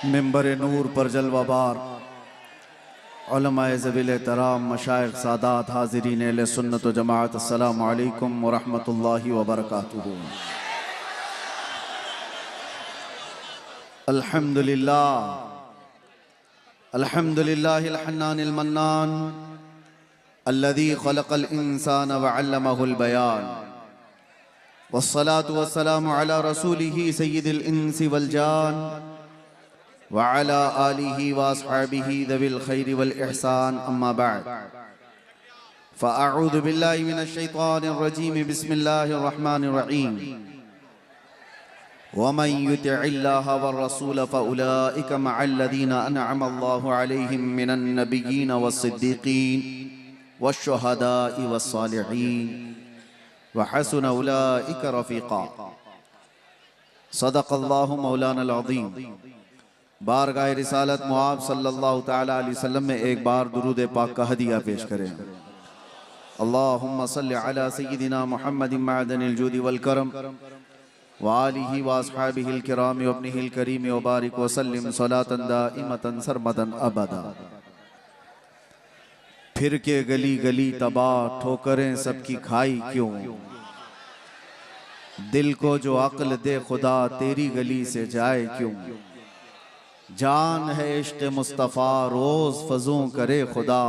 मिंबर नूर पर जलवाबार उलमाए ज़वील एहतराम मशाइख सादात हाज़रीन अहले सुन्नत व जमाअत, अस्सलामु अलैकुम व रहमतुल्लाहि व बरकातुहू। अल्हम्दुलिल्लाह अल्हम्दुलिल्लाहिल हन्नानिल मन्नान अल्लज़ी खलक़ल इंसान व अल्लमहुल बयान वस्सलातु वस्सलामु अला रसूलिही सय्यिदिल इंसी वल जान व अला आलिही व अस्हाबिही ज़विल खैरि वल इहसान, अम्मा बअद। फ़अऊज़ु बिल्लाहि मिनश शैतानिर रजीम, बिस्मिल्लाहिर रहमानिर रहीम। वमन युतिइल्लाह वर्रसूल फ़उलाइका मअल्लज़ीना अनअम अल्लाहु अलैहिम मिनन नबिय्यीन वस्सिद्दीक़ीन वश्शुहदाኢ वस्सालिहीन व हसुन उलाइका रफ़ीक़ा। सदक़ल्लाहु मौलानल अज़ीम। बारगाह रिसालत मुआब सल्लल्लाहु तआला अलैहि वसल्लम में एक बार दुरूद पाक का हदिया पेश करें। अल्लाहुम्मा सल्लि अला सय्यिदिना मुहम्मदिन मअदनिल जूदि वल करम व आलिहि व अस्हाबिहिल किराम व इब्निहिल करीम व बारिक व सल्लिम सलातन दाइमतन सरमदन अबदा। फिर के गली गली तबाह, ठोकरें सबकी खाई क्यों, दिल को जो अक्ल दे खुदा तेरी गली से जाए क्यों। जान है इश्क़ मुस्तफ़ा रोज़ फज़ों करे खुदा,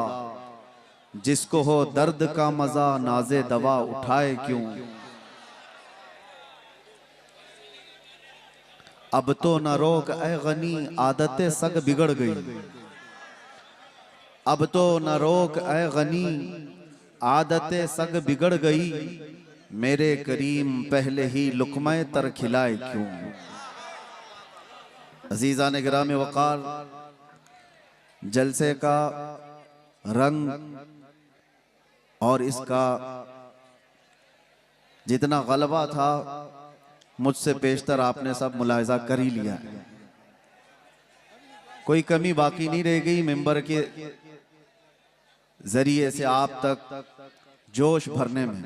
जिसको हो दर्द का मज़ा नाज़े दवा उठाए क्यों। अब तो न रोक ए गनी आदतें सग बिगड़ गई, अब तो न रोक ए गनी आदतें सग बिगड़ गई, मेरे करीम पहले ही लुक़्मा तर खिलाए क्यों। अज़ीज़ान गिराम वक़ार, जलसे का रंग और इसका जितना गलबा था मुझसे पेशतर आपने सब मुलाहिज़ा कर ही लिया है। कोई कमी बाकी नहीं रह गई। मेंबर के जरिए से आप तक जोश भरने में।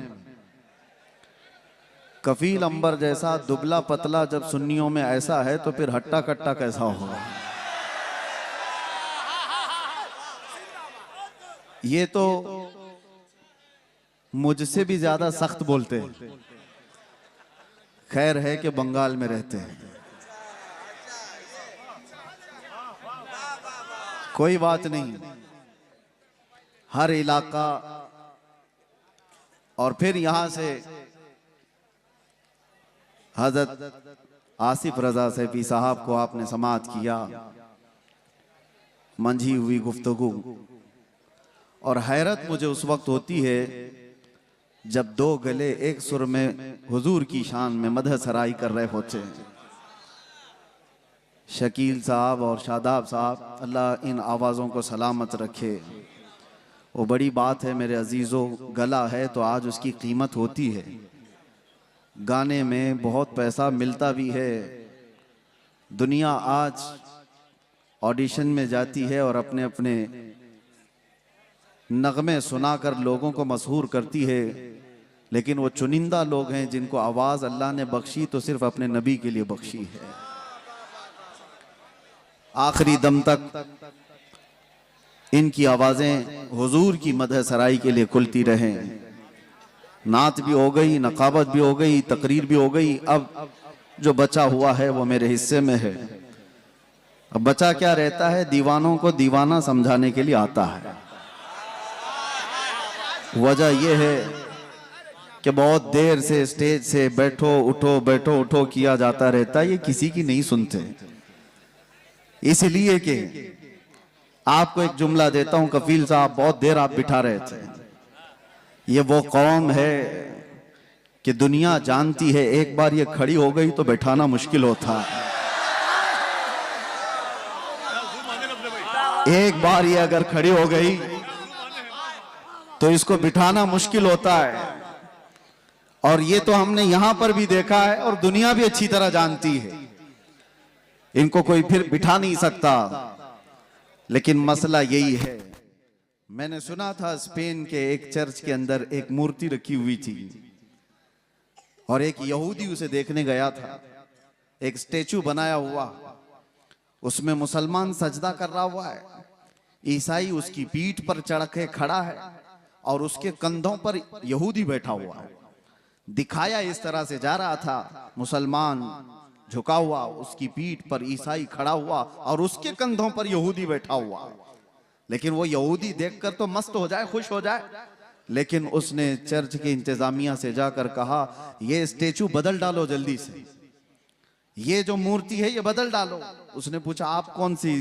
कफील अंबर जैसा दुबला पतला जब सुन्नियों में ऐसा है तो फिर हट्टा कट्टा कैसा होगा। ये तो मुझसे भी ज्यादा सख्त बोलते हैं। खैर है कि बंगाल में रहते हैं, कोई बात नहीं। हर इलाका और फिर यहां से हज़रत आसिफ रज़ा सैफी साहब को आपने समाअत किया, मंझी हुई गुफ्तगू। और हैरत मुझे उस वक्त होती है जब दो गले एक सुर में हुजूर की शान में मदह सराई कर रहे होते हैं। शकील साहब और शादाब साहब, अल्लाह इन आवाज़ों को सलामत रखे। वो बड़ी बात है मेरे अजीज़ों, गला है तो आज उसकी कीमत होती है। गाने में बहुत पैसा मिलता भी है। दुनिया आज ऑडिशन में जाती है और अपने अपने नगमे सुनाकर लोगों को मशहूर करती है, लेकिन वो चुनिंदा लोग हैं जिनको आवाज़ अल्लाह ने बख्शी तो सिर्फ अपने नबी के लिए बख्शी है। आखिरी दम तक इनकी आवाज़ें हुजूर की मदह सराई के लिए खुलती रहें। नात भी हो गई, नकाबत भी हो गई, तकरीर भी हो गई। अब जो बचा हुआ है वो मेरे हिस्से में है। अब बचा क्या रहता है, दीवानों को दीवाना समझाने के लिए आता है। वजह यह है कि बहुत देर से स्टेज से बैठो उठो किया जाता रहता है, ये किसी की नहीं सुनते। इसलिए कि आपको एक जुमला देता हूं, कफील साहब बहुत देर आप बिठा रहे थे। ये वो कौम है कि दुनिया जानती है एक बार ये खड़ी हो गई तो बैठाना मुश्किल होता है। एक बार ये अगर खड़ी हो गई तो इसको बिठाना मुश्किल होता है। और ये तो हमने यहां पर भी देखा है और दुनिया भी अच्छी तरह जानती है। इनको कोई फिर बिठा नहीं सकता। लेकिन मसला यही है, मैंने सुना था स्पेन के एक चर्च के अंदर एक मूर्ति रखी हुई थी और एक यहूदी उसे देखने गया था। एक स्टेचू बनाया हुआ, उसमें मुसलमान सजदा कर रहा हुआ है, ईसाई उसकी पीठ पर चढ़ के खड़ा है और उसके कंधों पर यहूदी बैठा हुआ है। दिखाया इस तरह से जा रहा था, मुसलमान झुका हुआ, उसकी पीठ पर ईसाई खड़ा हुआ और उसके कंधों पर यहूदी बैठा हुआ। लेकिन वो यहूदी देखकर तो मस्त हो जाए, खुश हो जाए, लेकिन उसने चर्च की इंतजामिया से जाकर कहा, ये स्टेचू बदल डालो जल्दी से, ये जो मूर्ति है ये बदल डालो। उसने पूछा, आप कौन सी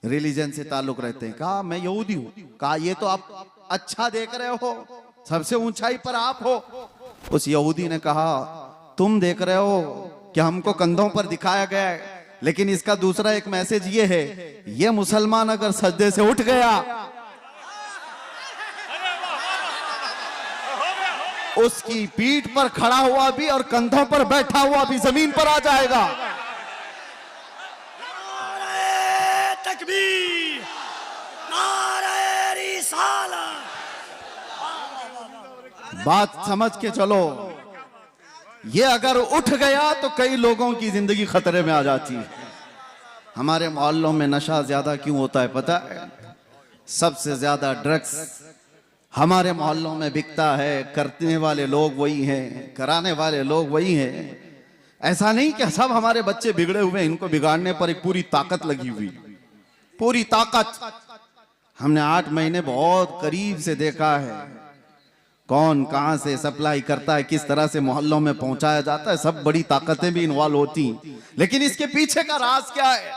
रिलीजन से ताल्लुक रखते हैं? कहा, मैं यहूदी हूं। कहा, ये तो आप अच्छा देख रहे हो, सबसे ऊंचाई पर आप हो। उस यहूदी ने कहा, तुम देख रहे हो कि हमको कंधों पर दिखाया गया है, लेकिन इसका दूसरा एक मैसेज ये है, ये मुसलमान अगर सजदे से उठ गया, उसकी पीठ पर खड़ा हुआ भी और कंधों पर बैठा हुआ भी जमीन पर आ जाएगा। नारे तकबीर, नारे रिसालत। बात समझ के चलो, ये अगर उठ गया तो कई लोगों की जिंदगी खतरे में आ जाती है। हमारे मोहल्लों में नशा ज्यादा क्यों होता है पता है? सबसे ज्यादा ड्रग्स हमारे मोहल्लों में बिकता है। करने वाले लोग वही हैं, कराने वाले लोग वही हैं। ऐसा नहीं कि सब हमारे बच्चे बिगड़े हुए, इनको बिगाड़ने पर एक पूरी ताकत लगी हुई, पूरी ताकत। हमने 8 महीने बहुत करीब से देखा है, कौन कहां से सप्लाई करता है, किस तरह से मोहल्लों में पहुंचाया जाता है, सब बड़ी ताकतें भी इन्वॉल्व होती। लेकिन इसके पीछे का राज क्या है,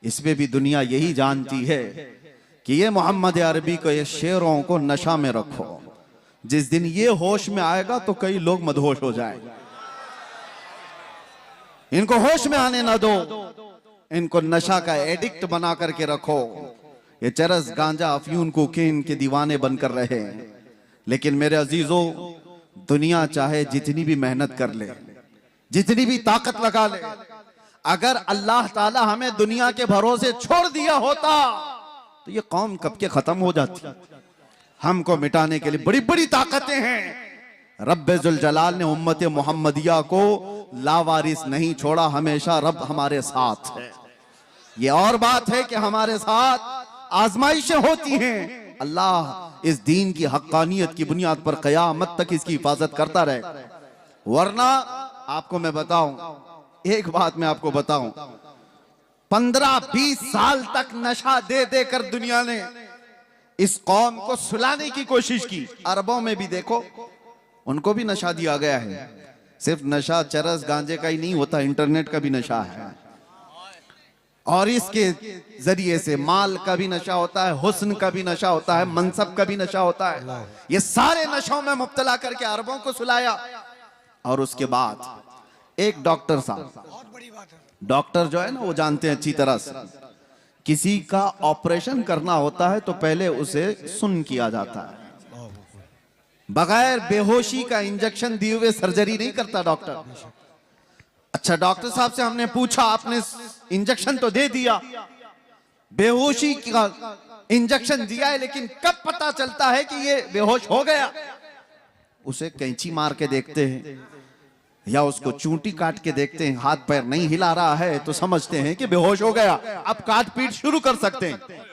इसमें भी दुनिया यही जानती है कि ये मोहम्मद अरबी को, ये शेरों को नशा में रखो। जिस दिन ये होश में आएगा तो कई लोग मदहोश हो जाएंगे। इनको होश में आने ना दो, इनको नशा का एडिक्ट बना करके रखो। ये चरस, गांजा, अफयून, कोकीन के दीवाने बनकर रहे हैं। लेकिन मेरे अजीजों, दुनिया चाहे जितनी भी मेहनत कर ले, जितनी भी ताकत लगा ले, अगर अल्लाह ताला हमें दुनिया के भरोसे छोड़ दिया होता तो ये कौम कब के खत्म हो जाती। हमको मिटाने के लिए बड़ी बड़ी ताकतें हैं। रब्बे जुल जलाल ने उम्मत मोहम्मदिया को लावारिस नहीं छोड़ा, हमेशा रब हमारे साथ है। ये और बात है कि हमारे साथ आजमाइशें होती हैं। अल्लाह इस दीन की हक्कानियत की बुनियाद पर कयामत तक इसकी हिफाजत करता रहे। वरना आपको मैं बताऊं, एक बात मैं आपको बताऊं, 15-20 साल तक नशा दे देकर दुनिया ने इस कौम को सुलाने की कोशिश की। अरबों में भी देखो, उनको भी नशा दिया गया है। सिर्फ नशा चरस गांजे का ही नहीं होता, इंटरनेट का भी नशा है, और इसके जरिए से माल का भी नशा होता है, हुस्न का भी नशा होता है, मनसब का भी नशा होता है। ये सारे नशों में मुब्तला करके अरबों को सुलाया। और उसके बाद एक डॉक्टर साहब, डॉक्टर जो है ना, वो जानते हैं अच्छी तरह से, किसी का ऑपरेशन करना होता है तो पहले उसे सुन्न किया जाता है। बगैर बेहोशी का इंजेक्शन दिए हुए सर्जरी नहीं करता डॉक्टर। अच्छा, डॉक्टर साहब से हमने पूछा, आपने इंजेक्शन तो दे दिया, बेहोशी का इंजेक्शन दिया है, लेकिन कब पता चलता है कि ये बेहोश हो गया? उसे कैंची मार के देखते हैं या उसको चूंटी काट के देखते हैं, हाथ पैर नहीं हिला रहा है तो समझते हैं कि बेहोश हो गया, अब काट पीट शुरू कर सकते हैं।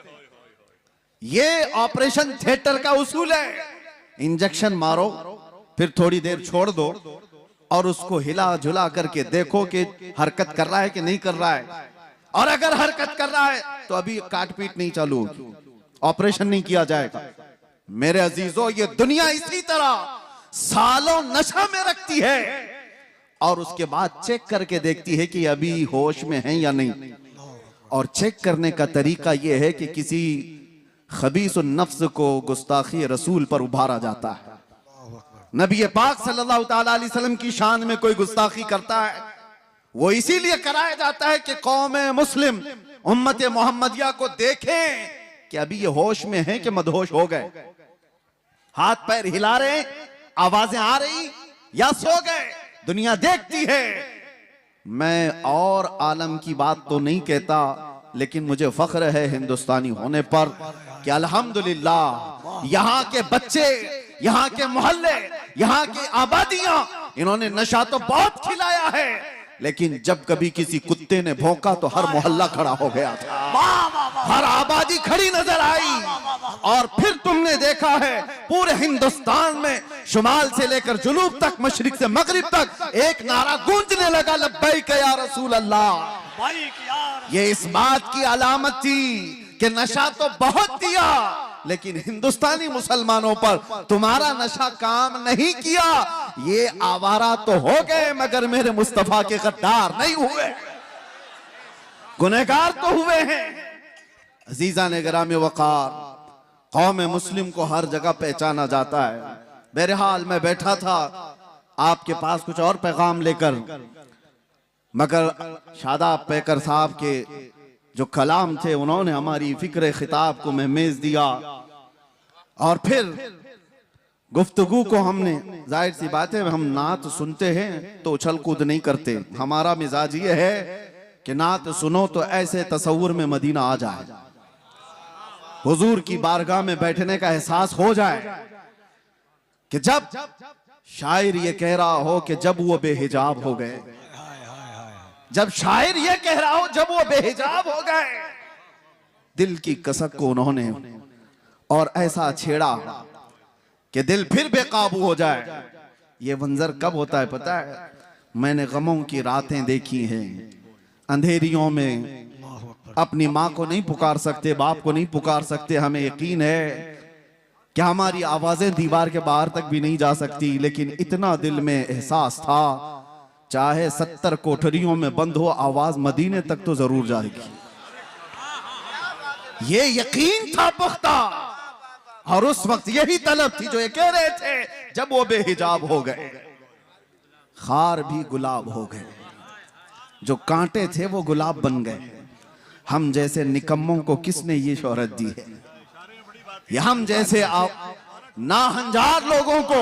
ये ऑपरेशन थिएटर का उसूल है। इंजेक्शन मारो, फिर थोड़ी देर छोड़ दो और उसको हिला झुला करके देखो कि हरकत कर रहा है कि नहीं कर रहा है। और अगर हरकत कर रहा है तो अभी काट पीट नहीं चालू होगी, ऑपरेशन नहीं किया जाएगा। मेरे अजीजों, ये दुनिया इसी तरह सालों नशा में रखती है और उसके बाद चेक करके देखती है कि अभी होश में है या नहीं। और चेक करने का तरीका यह है कि किसी खबीसुन नफ्स को गुस्ताखी रसूल पर उभारा जाता है। नबी पाक सल्लल्लाहु ताला अलैहि वसल्लम की शान में कोई गुस्ताखी करता है, वो इसीलिए कराया जाता है कि कौम मुस्लिम, उम्मत मोहम्मदिया को देखें कि अभी ये होश में है कि मदहोश हो गए, हाथ पैर हिला रहे, आवाजें आ रही या सो गए। दुनिया देखती है। मैं और आलम की बात तो नहीं कहता, लेकिन मुझे फख्र है हिंदुस्तानी होने पर कि अल्हम्दुलिल्लाह यहाँ के बच्चे, यहाँ के मोहल्ले, यहाँ की आबादियां, इन्होंने नशा तो बहुत खिलाया है, लेकिन जब कभी किसी कुत्ते ने भौंका तो हर मोहल्ला खड़ा हो गया था, वाह वाह वाह हर आबादी खड़ी नजर आई। और फिर तुमने देखा है पूरे हिंदुस्तान में शुमाल से लेकर जुनूब तक, मशरिक से मगरिब तक एक नारा गूंजने लगा, लब्बैक या रसूल अल्लाह। भाई यार ये इस बात की अलामत थी कि नशा तो बहुत दिया, लेकिन हिंदुस्तानी मुसलमानों पर तुम्हारा नशा काम नहीं किया। ये आवारा तो हो गए मगर मेरे मुस्तफा के गद्दार नहीं हुए, गुनहगार तो हुए हैं। अजीजा ने गिरामी वकार, कौम मुस्लिम को हर जगह पहचाना जाता है। बहरहाल मैं बैठा था आपके पास कुछ और पैगाम लेकर, मगर शादाब पैकर साहब के जो कलाम थे उन्होंने हमारी फिक्र खिताब को महमेज दिया। और फिर गुफ्तगू को हमने, जाहिर सी बात है हम नात सुनते हैं तो उछल कूद नहीं करते, हमारा मिजाज ये है कि नात सुनो तो ऐसे तसव्वुर में मदीना आ जाए, हुजूर की बारगाह में बैठने का एहसास हो जाए कि जब शायर ये कह रहा हो कि जब वो बेहिजाब हो गए, जब शायर ये कह रहा हो जब वो बेहिजाब हो गए, दिल की कसक को उन्होंने और ऐसा छेड़ा कि दिल फिर बेकाबू हो जाए। ये मंजर कब होता है पता है? मैंने गमों की रातें देखी हैं, अंधेरियों में अपनी माँ को नहीं पुकार सकते, बाप को नहीं पुकार सकते, हमें यकीन है कि हमारी आवाजें दीवार के बाहर तक भी नहीं जा सकती, लेकिन इतना दिल में एहसास था चाहे 70 कोठरियों में बंद हो आवाज मदीने तक तो जरूर जाएगी। ये यकीन था पुख्ता, और उस वक्त यही तलब थी जो ये कह रहे थे जब वो बेहिजाब हो गए, खार भी गुलाब हो गए, जो कांटे थे वो गुलाब बन गए। हम जैसे निकम्मों को किसने ये शोहरत दी है? ये हम जैसे नाहंजार लोगों को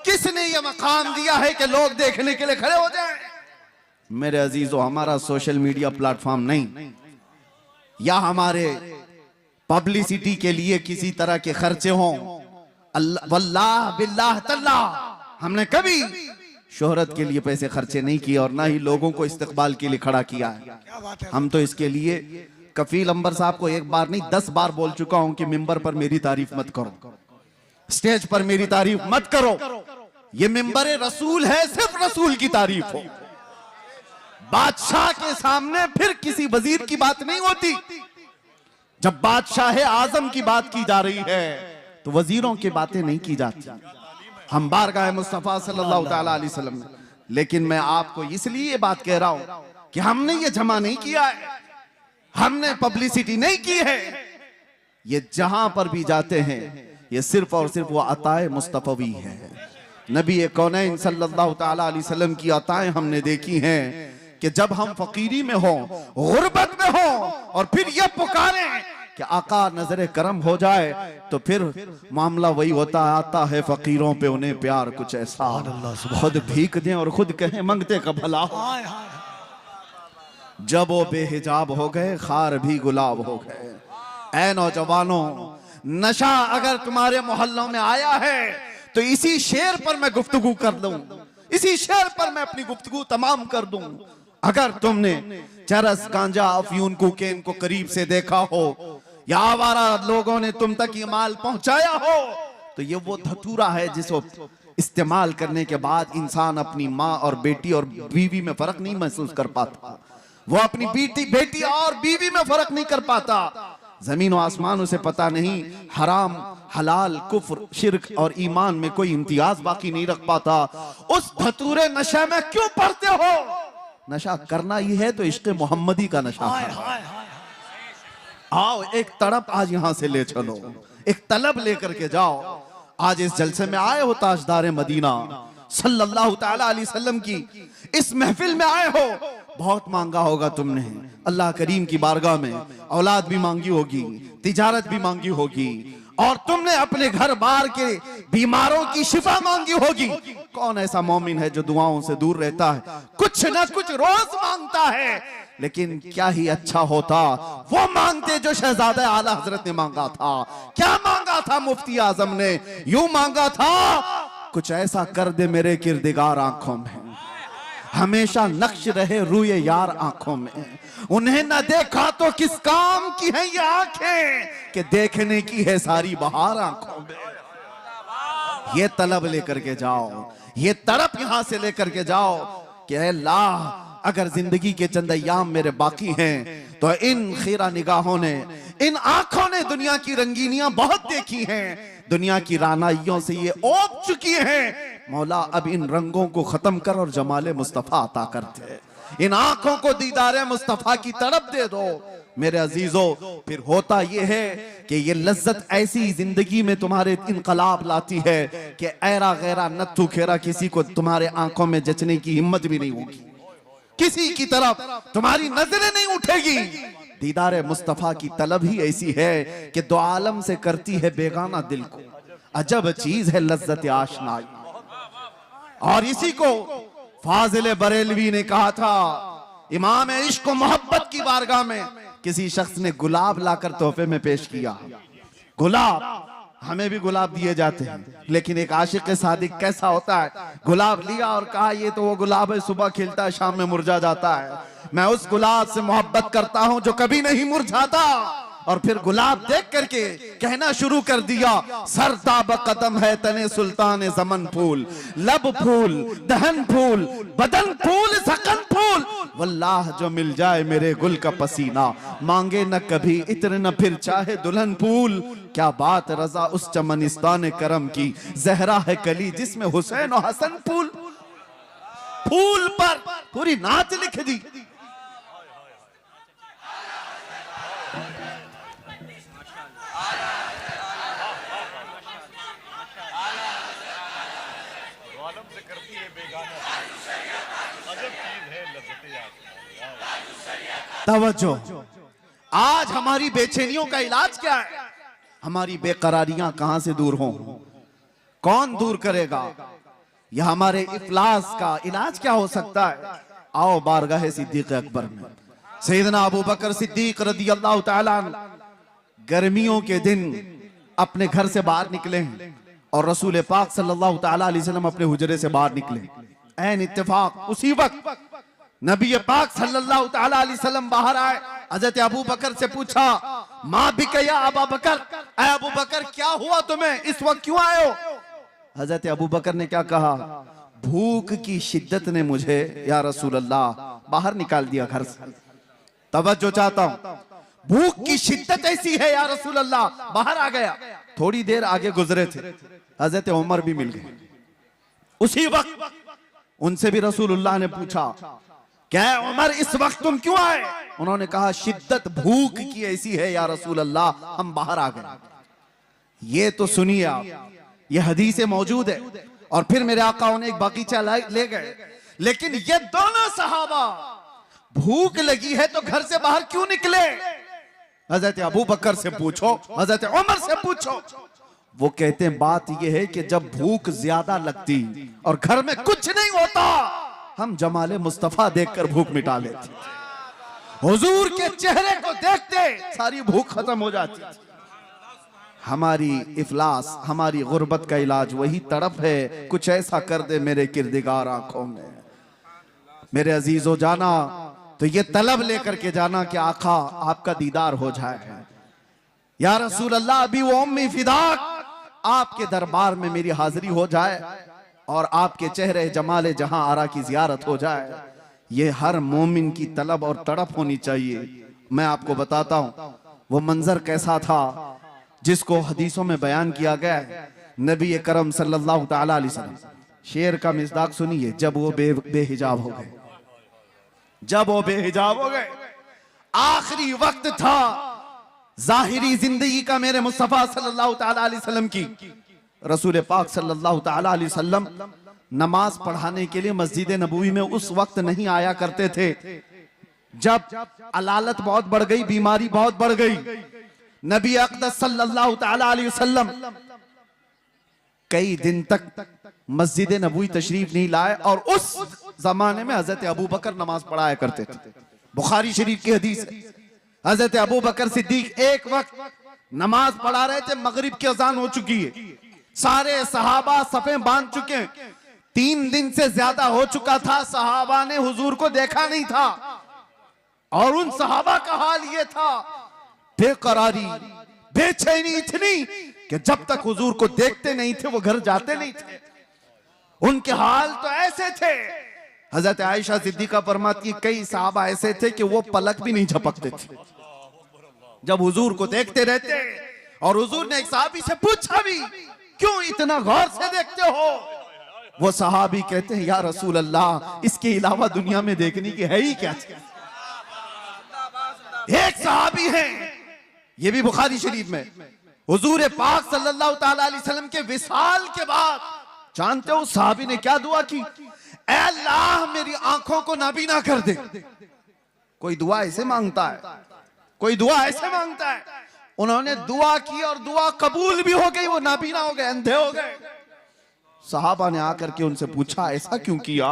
किसने ये मकाम दिया है कि लोग देखने के लिए खड़े हो जाएं? मेरे अजीजों, हमारा सोशल मीडिया प्लेटफॉर्म नहीं, या हमारे पब्लिसिटी के लिए किसी तरह के खर्चे हों, वल्लाह बिल्लाह तल्लाह हमने कभी शोहरत के लिए पैसे खर्चे नहीं किए और ना ही लोगों को इस्तकबाल के लिए खड़ा किया है। हम तो इसके लिए कफील अंबर साहब को एक बार नहीं 10 बार बोल चुका हूं कि मिंबर पर मेरी तारीफ मत करो, स्टेज पर मेरी तारीफ मत करो, ये मिंबर रसूल है, सिर्फ रसूल की तारीफ हो। बादशाह के सामने फिर किसी वजीर की बात नहीं होती। जब बादशाह आजम की बात की जा रही है तो वजीरों की बातें नहीं की जाती। हम बारगाह मुस्तफा सल्लल्लाहु तआला अलैहि वसल्लम में, लेकिन मैं आपको इसलिए ये बात कह रहा हूं कि हमने ये जमा नहीं किया है, हमने पब्लिसिटी नहीं की है। ये जहां पर भी जाते हैं ये सिर्फ और सिर्फ वो अताए मुस्तफवी है। नबी कौनैन सल्लल्लाहु तआला अलैहि वसल्लम की अताएं हमने देखी हैं कि जब हम फकीरी में हो, गुर्बत में हो, और फिर ये पुकारें कि आका नजर करम हो जाए, तो फिर मामला वही होता है, आता है फकीरों पे उन्हें प्यार कुछ ऐसा, खुद भीख दें और खुद कहें मंगते का भला हो। जब वो बेहिजाब हो गए, खार भी गुलाब हो गए। ऐ नौजवानों, नशा अगर तुम्हारे मोहल्लों में आया है तो इसी शेर पर मैं गुफ्तगू कर दूं, इसी शेर पर मैं अपनी गुफ्तगू तमाम कर दूं। अगर तुमने चरस, गांजा, अफयून, कोकेन को करीब से देखा हो या आवारा लोगों ने तुम तक ये माल पहुंचाया हो, तो ये वो धतूरा है जिसको इस्तेमाल करने के बाद इंसान अपनी माँ और बेटी और बीवी में फर्क नहीं महसूस कर पाता। वो अपनी बेटी और बीवी में फर्क नहीं कर पाता। जमीन और आसमान उसे पता नहीं, हराम, हलाल, कुफ्र, शिर्क और ईमान में कोई इम्तियाज बाकी नहीं रख पाता। उस धतूरे नशे में क्यों पड़ते हो? नशा करना ही है तो इश्क़ मोहम्मदी का नशा करो। आओ एक तड़प आज यहां से ले चलो, एक तलब लेकर के जाओ। आज इस जलसे में आए हो ताजदार मदीना सल्लल्लाहु तआला अलैहि वसल्लम की इस महफिल में आए हो, बहुत मांगा होगा तुमने अल्लाह करीम की बारगाह में, औलाद भी मांगी होगी, तिजारत भी मांगी होगी, और तुमने अपने घर बार के बीमारों की शिफा मांगी होगी। कौन ऐसा मोमिन है जो दुआओं से दूर रहता है? कुछ ना कुछ रोज मांगता है, लेकिन क्या ही अच्छा होता वो मांगते जो शहजादा आला हजरत ने मांगा था। क्या मांगा था मुफ्ती आजम ने? यूं मांगा था, कुछ ऐसा कर दे मेरे किरदिगार आंखों में, हमेशा नक्श रहे रूए यार आंखों में। उन्हें न देखा तो किस काम की है ये आंखें कि देखने की है सारी बहार आंखों में। ये तलब लेकर के जाओ, ये तड़प यहां से लेकर के जाओ कि अल्लाह अगर जिंदगी के चंद अय्याम मेरे बाकी हैं तो इन खीरा निगाहों ने, इन आंखों ने दुनिया की रंगीनियां बहुत देखी हैं, दुनिया की रानाइयों से ये ओप चुकी हैं। मौला अब इन रंगों को खत्म कर और जमाले मुस्तफा अता करते, इन आंखों को दीदारे मुस्तफा की तड़प दे दो मेरे अजीजों। फिर होता ये है कि ये लज्जत ऐसी जिंदगी में तुम्हारे इनकलाब लाती है कि ऐरा गैरा नत्थु खेरा किसी को तुम्हारे आंखों में जचने की हिम्मत भी नहीं होगी, किसी की तरफ तुम्हारी नजरें नहीं उठेगी। दीदारे मुस्तफा की तलब ही ऐसी है कि दो आलम से करती है बेगाना दिल को। अजब चीज है लज्जत आशनाई। और इसी को फाजिल बरेलवी ने कहा था, इमाम इश्क मोहब्बत की बारगाह में किसी शख्स ने गुलाब लाकर तोहफे में पेश किया। गुलाब, हमें भी गुलाब दिए जाते हैं, लेकिन एक आशिक सादिक कैसा होता है, गुलाब लिया और कहा ये तो वो गुलाब है, सुबह खिलता है शाम में मुरझा जाता है। मैं उस गुलाब से मोहब्बत करता हूं जो कभी नहीं मुरझाता। और फिर गुलाब देख करके कहना शुरू कर दिया, सरताब कदम है तने सुल्तान ज़मन फूल, लब फूल, दहन फूल, बदन फूल, सकन फूल, वल्लाह जो मिल जाए मेरे गुल का पसीना, मांगे न कभी इत्र न फिर चाहे दुल्हन फूल। क्या बात रजा उस चमनिस्तान करम की, जहरा है कली जिसमें हुसैन और हसन फूल। फूल पर पूरी नाच लिख दी। तवज्जो, आज हमारी बेचैनियों का इलाज क्या है? हमारी बेकरारियां कहां से दूर हों? कौन दूर करेगा? यह हमारे इफलास का इलाज क्या हो सकता है? आओ बारगाह सिद्दीक अकबर में। सैयदना अबू बकर सिद्दीक रदियल्लाहु ताला गर्मियों के दिन अपने घर से बाहर निकले हैं और रसूल पाक सल्लल्लाहु ताला अलैहि वसल्लम अपने हुजरे से बाहर निकले। ऐन इत्तेफाक उसी वक्त नबी पाक सल्लल्लाहु ताला अलैहि वसल्लम बाहर आए। हजरत अबू बकर से पूछा, माँ भी कया अबू बकर, अबू बकर क्या हुआ तुम्हें, इस वक्त क्यों आए हो? हजरत अबू बकर ने क्या कहा, भूख की शिद्दत ने मुझे या रसूल अल्लाह बाहर निकाल दिया घर से। तवज्जो चाहता हूं, भूख की शिद्दत ऐसी है या रसूल अल्लाह, बाहर आ गया। थोड़ी देर आगे गुजरे थे, हजरत उमर भी मिल गए। उसी वक्त उनसे भी रसूलुल्लाह ने पूछा, क्या उमर इस वक्त तुम क्यों आए? उन्होंने कहा, शिद्दत भूख की ऐसी है या रसूल अल्लाह, हम बाहर आ गए। ये तो सुनिए आप, ये हदीस मौजूद है। और फिर मेरे आका उन्हें एक बगीचा ले गए। लेकिन ये दोनों सहाबा भूख लगी है तो घर से बाहर क्यों निकले? हजरत अबू बकर से पूछो, हजरत उमर से पूछो। वो कहते हैं बात ये है कि जब भूख ज्यादा लगती और घर में कुछ नहीं होता, हम जमाले मुस्तफा देखकर भूख मिटा लेते, हुजूर के चेहरे को देखते सारी भूख खत्म हो जाती। हमारी इफलास, हमारी गुर्बत का इलाज वही तड़प है, कुछ ऐसा कर दे मेरे किरदिगार आंखों में। मेरे अजीजों, जाना तो ये तलब लेकर के जाना कि आका आपका दीदार हो जाए। या रसूल अल्लाह, अभी वो उम्मी फिदाक आपके दरबार में मेरी हाजिरी हो जाए और आपके चेहरे जमाले जहां आरा की जियारत हो जाए। ये हर मोमिन की तलब और तड़प होनी चाहिए। मैं आपको बताता हूं वो मंजर कैसा था जिसको हदीसों में बयान किया गया है। नबी करम सल्लल्लाहु ताला अलैहि वसल्लम, शेर का मिज़दाक सुनिए, जब वो बेहिजाब हो गए, जब वो बेहिजाब हो गए, आखिरी वक्त था जाहिरी जिंदगी का मेरे मुस्तफा सल्लल्लाहु ताला अलैहि वसल्लम की। रसूल पाक सल्लल्लाहु ताला अलैहि वसल्लम नमाज पढ़ाने के लिए मस्जिद नबवी में उस वक्त नहीं आया करते थे जब अलालत बहुत बढ़ गई, बीमारी बहुत बढ़ गई। नबी अक़दस सल्लल्लाहु ताला अलैहि वसल्लम कई दिन तक मस्जिद नबवी तशरीफ नहीं लाए और उस जमाने में हजरत अबू बकर नमाज पढ़ाया करते थे। बुखारी शरीफ की हदीस है, हजरत अबू बकर सिद्दीक एक वक्त नमाज पढ़ा रहे थे, मगरिब की अजान हो चुकी है, सारे सहाबा सफे बांध चुके हैं, 3 दिन से ज्यादा हो चुका था, सहाबा ने हुजूर को देखा नहीं था। और उन सहाबा का हाल ये था, बेकरारी, बेचैनी इतनी कि जब तक हुजूर को देखते नहीं थे वो घर जाते नहीं थे। उनके हाल तो ऐसे थे, हजरत आयशा सिद्दीका फरमाती, कई सहाबा ऐसे थे कि वो पलक भी नहीं झपकते थे जब हुजूर को देखते रहते। और हुजूर ने एक सहाबी से पूछा भी, क्यों इतना गौर से देखते हो? वो सहाबी कहते हैं, या रसूल अल्लाह, इसके अलावा दुनिया में देखने की है ही क्या चीज? एक सहाबी है, ये भी बुखारी शरीफ में, हुजूर पाक सल्लल्लाहु ताला अलैहि वसल्लम के विसाल के बाद, जानते हो सहाबी ने क्या दुआ की? ऐ अल्लाह, मेरी आंखों को नाबीना कर दे। कोई दुआ ऐसे मांगता है, कोई दुआ ऐसे मांगता है। उन्होंने दुआ की और दुआ कबूल भी हो गई, वो नाबीना हो गए, अंधे हो गए। सहाबा ने आकर के उनसे पूछा, ऐसा क्यों किया?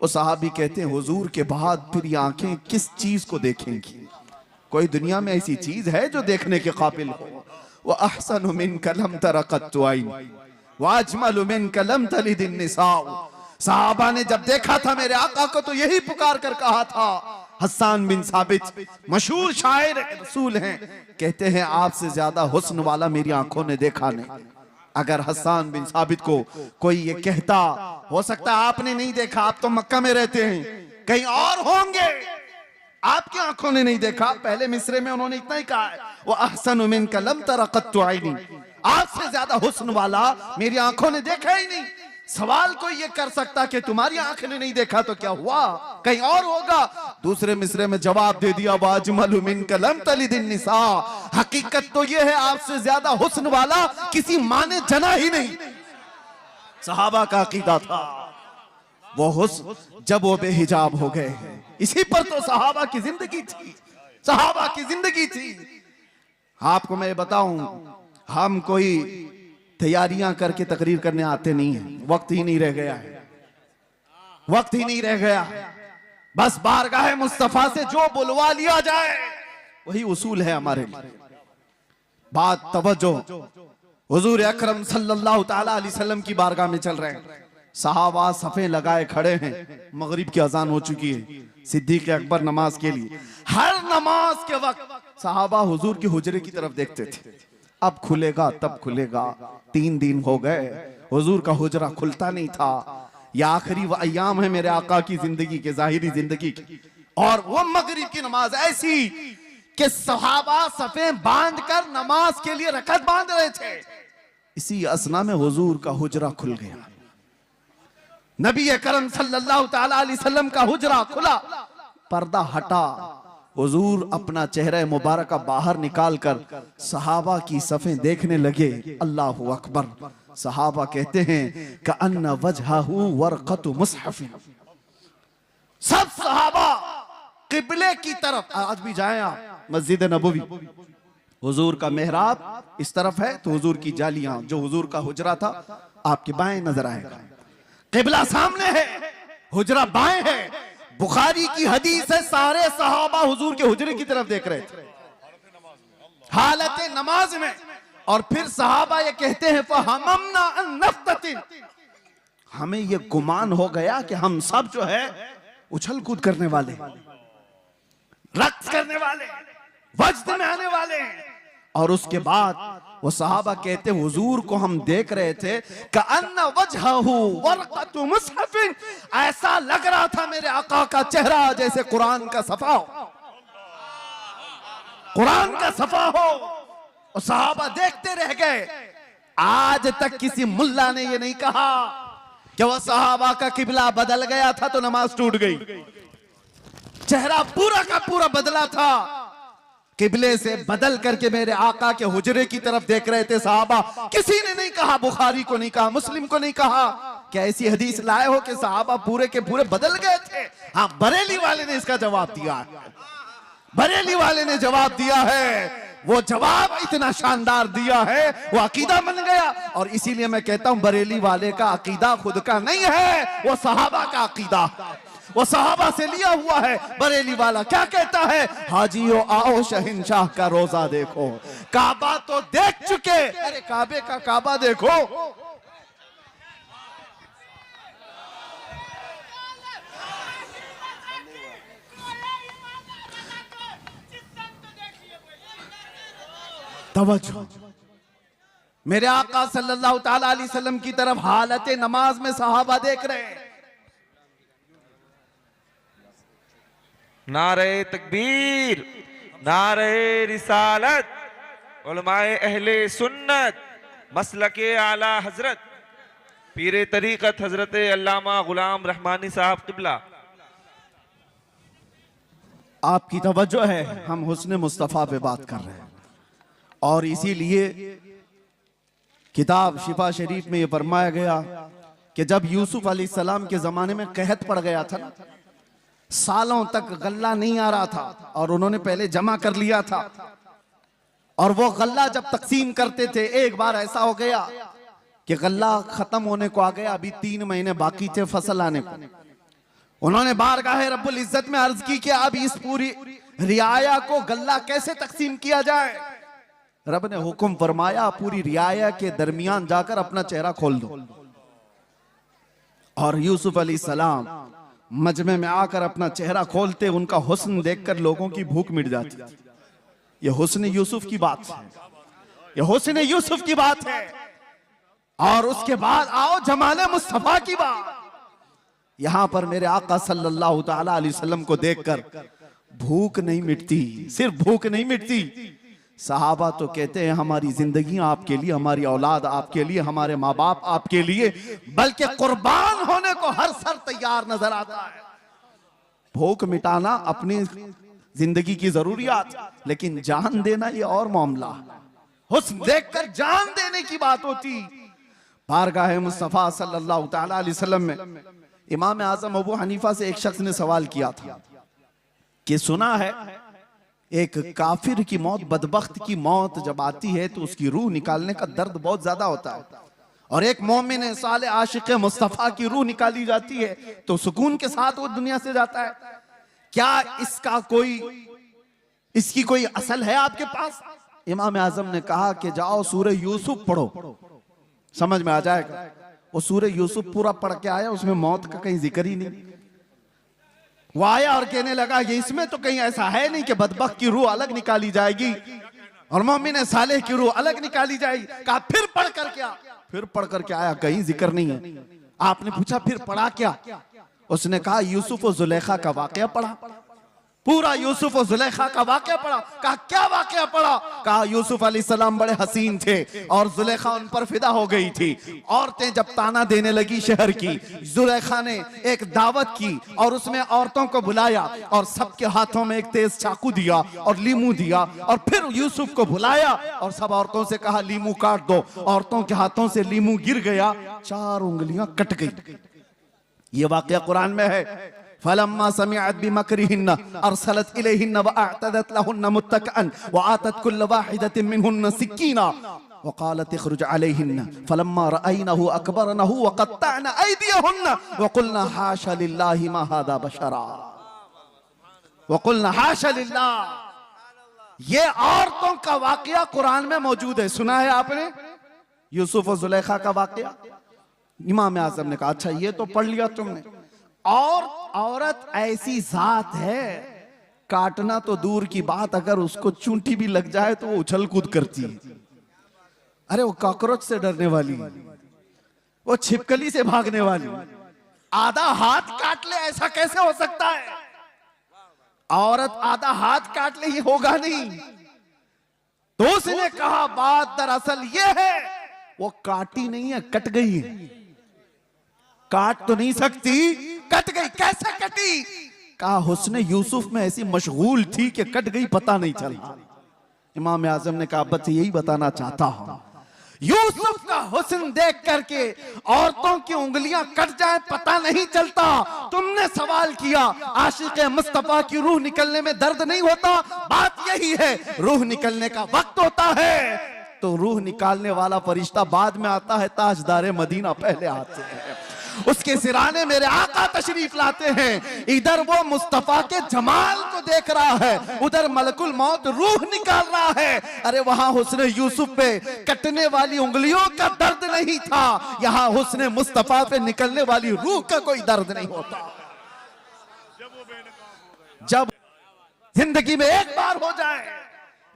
वो सहाबी कहते हैं, हुजूर के बाद फिर ये आंखें किस चीज को देखेंगी? कोई दुनिया में ऐसी चीज है जो देखने के काबिल हो? वो अहसनु मिनका लम तरा कत्तु आइन व अजमलु मिनका लम तलिद निसा। सहाबा ने जब देखा था मेरे आका को तो यही पुकार कर कहा था। हस्सान बिन साबित मशहूर शायर रसूल हैं, कहते हैं आपसे ज्यादा हुस्न वाला मेरी आंखों ने देखा नहीं। अगर हस्सान बिन साबित को कोई ये कहता, हो सकता है आपने नहीं देखा, आप तो मक्का में रहते हैं, कहीं और होंगे, आपकी आंखों ने नहीं देखा। पहले मिसरे में उन्होंने इतना ही कहा है, वो अहसनु मिनका लम तरा कत्तु आइनी, आपसे ज्यादा हुस्न वाला मेरी आंखों ने देखा ही नहीं। सवाल कोई ये कर सकता कि तुम्हारी आंख ने नहीं देखा तो क्या हुआ, कहीं और होगा? दूसरे मिसरे में जवाब दे दिया, वाजमलु मिनका लम तलिदिन निसा, हकीकत तो ये है आपसे ज्यादा हुस्न वाला किसी मां ने जना ही नहीं। सहाबा का अकीदा था। वो हुस्न जब वो बेहिजाब हो गए, इसी पर तो सहाबा की जिंदगी थी, सहाबा की जिंदगी थी। आपको मैं बताऊं, हम कोई तैयारियां करके तकरीर करने आते नहीं है, वक्त ही नहीं रह गया है, वक्त ही नहीं रह गया। बस बारगाह मुस्तफा से जो बुलवा लिया जाए वही उसूल है हमारे लिए। बात तवज्जो, हुजूर अकरम सल्लल्लाहु ताला अलैहि वसल्लम की बारगाह में चल रहे हैं, सहाबा सफे लगाए खड़े हैं, मगरिब की अजान हो चुकी है, सिद्दीक अकबर नमाज के लिए। हर नमाज के वक्त सहाबा हुजूर के हुजरे की तरफ देखते थे, अब खुलेगा तब खुलेगा। 3 दिन हो गए, हुजूर का हुजरा खुलता नहीं था। यह आखिरी अय्याम है मेरे आका की जिंदगी के, जाहिरी जिंदगी की। और वो मगरिब की नमाज ऐसी कि सहाबा सफे बांध कर नमाज के लिए रकत बांध रहे थे। इसी असना में हुजूर का हुजरा खुल गया। नबी करम सल्लल्लाहु ताला अलैहि वसल्लम का हुजरा खुला, पर्दा हटा, हुजूर अपना चेहरा मुबारक बाहर निकालकर सहाबा की सफ़ें देखने लगे। अल्लाहु अकबर। सहाबा कहते हैं कि अन्ना वजहहु वरक़तु मुसहफ़। सब सहाबा किबले की तरफ, आज भी जाएं आप मस्जिद नबवी, हुजूर का मेहराब इस तरफ है तो हुजूर की जालियां, जो हुजूर का हुजरा था आपके बाएं नजर आएगा। किबला सामने है, हुजरा बाएं है। बुखारी की हदीस है, सारे सहाबा हुजूर के हुजरे की तरफ देख रहे थे हालत नमाज में। और फिर सहाबा ये कहते हैं फहममना अन नफ्ततिन, हमें ये गुमान हो गया कि हम सब जो है उछल कूद करने वाले, रक्स करने वाले, वज्द में आने वाले हैं। और उसके बाद वो सहाबा कहते हुजूर को हम देख रहे थे कअन्ना वजहहु वरक़तु मुसहफ़िन, ऐसा लग रहा था मेरे आका का चेहरा जैसे कुरान का सफा हो, कुरान का सफा हो। और सहाबा देखते रह गए। आज तक किसी मुल्ला ने ये नहीं कहा कि वह सहाबा का किबला बदल गया था तो नमाज टूट गई। चेहरा पूरा का पूरा बदला था, किबले से बदल करके मेरे आका के हुजरे की तरफ देख रहे थे सहाबा। किसी ने नहीं कहा, बुखारी को नहीं कहा, मुस्लिम को नहीं कहा, क्या ऐसी हदीस लाए हो कि सहाबा पूरे के पूरे बदल गए थे? हाँ, बरेली वाले ने इसका जवाब दिया है, बरेली वाले ने जवाब दिया है। वो जवाब इतना शानदार दिया है, वो अकीदा बन गया। और इसीलिए मैं कहता हूं बरेली वाले का अकीदा खुद का नहीं है, वो सहाबा का अकीदा, वो सहाबा से लिया हुआ है। बरेली वाला क्या कहता है? हाजियो आओ शहंशाह का रोजा देखो, काबा तो देख चुके, अरे काबे का काबा देखो। तवज्जो, मेरे आका सल्लल्लाहु ताला अलैहि वसल्लम की तरफ हालत नमाज में सहाबा देख रहे हैं। नारे तकबीर, नारे रिसालत, उलमाए अहले सुन्नत, मसलके आला हजरत पीरे तरीकत हजरत अल्लामा गुलाम रहमानी साहब किबला। आपकी तवज्जो है, हम हुस्न मुस्तफा पे बात कर रहे हैं और इसीलिए किताब शिफा शरीफ में यह फरमाया गया कि जब यूसुफ अलैहिस्सलाम के जमाने में कहत पड़ गया था ना, सालों तक गल्ला नहीं आ रहा था और उन्होंने पहले जमा कर लिया था और वो गल्ला जब तकसीम करते थे, एक बार ऐसा हो गया कि गल्ला खत्म होने को आ गया, अभी 3 महीने बाकी थे फसल आने को। उन्होंने बारगाहे रब्बुल इज्जत में अर्ज की कि अब इस पूरी रियाया को गल्ला कैसे तकसीम किया जाए। रब ने हुक्म फरमाया पूरी रियाया के दरमियान जाकर अपना चेहरा खोल दो। और यूसुफ अलैहिस्सलाम मजमे में आकर अपना चेहरा खोलते, उनका हुस्न देखकर लोगों की भूख मिट जाती थी। यह हुस्न यूसुफ की बात है, यह हुस्न यूसुफ की बात है। और उसके बाद आओ जमाले मुस्तफा की बात। यहां पर मेरे आका सल्लल्लाहु ताला अलैहि वसल्लम को देखकर भूख नहीं मिटती, सिर्फ भूख नहीं मिटती, सहाबा तो कहते हैं हमारी जिंदगी आपके लिए, हमारी औलाद आपके लिए, हमारे माँ बाप आपके लिए, बल्कि कुर्बान होने को हर सर तैयार नजर आता है। भूख मिटाना अपनी जिंदगी की जरूरियात, लेकिन जान देना ये और मामला। हुस्न देखकर जान देने की बात होती। बारगाह मुस्तफा सल्लल्लाहु ताला अलैहि वसल्लम में इमाम आजम अबू हनीफा से एक शख्स ने सवाल किया था कि सुना है एक काफिर की मौत, बदबख्त की मौत जब आती है तो उसकी रूह निकालने का दर्द बहुत ज्यादा होता है, और एक मोमिन साले आशिक मुस्तफा की रूह निकाली जाती है तो सुकून के साथ वो दुनिया से जाता है। क्या इसकी कोई असल है आपके पास? इमाम आजम ने कहा कि जाओ सूरह यूसुफ पढ़ो, समझ में आ जाएगा। वो सूरह यूसुफ पूरा पढ़ के आया, उसमें मौत का कहीं जिक्र ही नहीं। वो आया और कहने लगा ये इसमें तो कहीं ऐसा है नहीं कि बदबख्त की रूह अलग निकाली जाएगी और मोमिन सालेह की रूह अलग निकाली जाएगी। कहा फिर पढ़ कर क्या? फिर पढ़ कर क्या आया? कहीं जिक्र नहीं है। आपने पूछा फिर पढ़ा क्या? उसने कहा यूसुफ और जुलेखा का वाकया पढ़ा, पूरा यूसुफ और जुलेखा का वाकया पढ़ा। कहा क्या वाकया पढ़ा? कहा यूसुफ अलैहिस्सलाम बड़े हसीन थे और जुलेखा उन पर फिदा हो गई थी। औरतें जब ताना देने लगी शहर की, जुलेखा ने एक दावत की और उसमें औरतों को बुलाया और सबके हाथों में एक तेज चाकू दिया और लीमू दिया और फिर यूसुफ को बुलाया और सब औरतों से कहा लीमू काट दो। औरतों के हाथों से लीमू गिर गया, 4 उंगलियां कट गई। ये वाकया कुरान में है। फलम्मा समिअत बिमकरिहिन्न अरसलत इलैहिन्न वअअतदत लहुन्न मुत्तकअन वआतत कुल्ल वाहिदतिन मिनहुन्न सिक्कीना वक़ालत इखरुज अलैहिन्न फलम्मा रअयनहु अकबरनहु वक़त्तअन अयदियहुन्न वक़ुलना हाशा लिल्लाहि मा हादा बशरा वक़ुलना हाशा लिल्लाह। ये औरतों का वाकया कुरान में मौजूद है, सुना है आपने? यूसुफ और जुलेखा का वाकया। इमाम आज़म ने कहा अच्छा ये तो पढ़ लिया तुमने। और औरत ऐसी जात है, काटना तो दूर की बात, अगर उसको चूंटी भी लग जाए तो वो उछल कूद करती है। अरे वो कॉकरोच से डरने वाली, वो छिपकली से भागने वाली, आधा हाथ काट ले ऐसा कैसे हो सकता है? औरत आधा हाथ काट ले ये होगा नहीं। तो उसने कहा बात दरअसल ये है वो काटी नहीं है, कट गई है। काट तो नहीं सकती, कट गई। कैसे कटी? कहा हुस्न यूसुफ में ऐसी मशगूल थी कि कट गई, पता नहीं चला। इमाम आजम ने कहा बस यही बताना चाहता हूं, यूसुफ का हुस्न देख करके औरतों की उंगलियां कट जाए पता नहीं चलता। तुमने सवाल किया आशिक मुस्तफा की रूह निकलने में दर्द नहीं होता? बात यही है, रूह निकलने का वक्त होता है तो रूह निकालने वाला फरिश्ता बाद में आता है, ताजदार मदीना पहले आते हैं, उसके सिराने मेरे आका तशरीफ लाते हैं। इधर वो मुस्तफा के जमाल को देख रहा है, उधर मलकुल मौत रूह निकाल रहा है। अरे वहां हुस्न यूसुफ पे कटने वाली उंगलियों का दर्द नहीं था, यहां हुस्न मुस्तफा पे निकलने वाली रूह का कोई दर्द नहीं होता। जब जिंदगी में एक बार हो जाए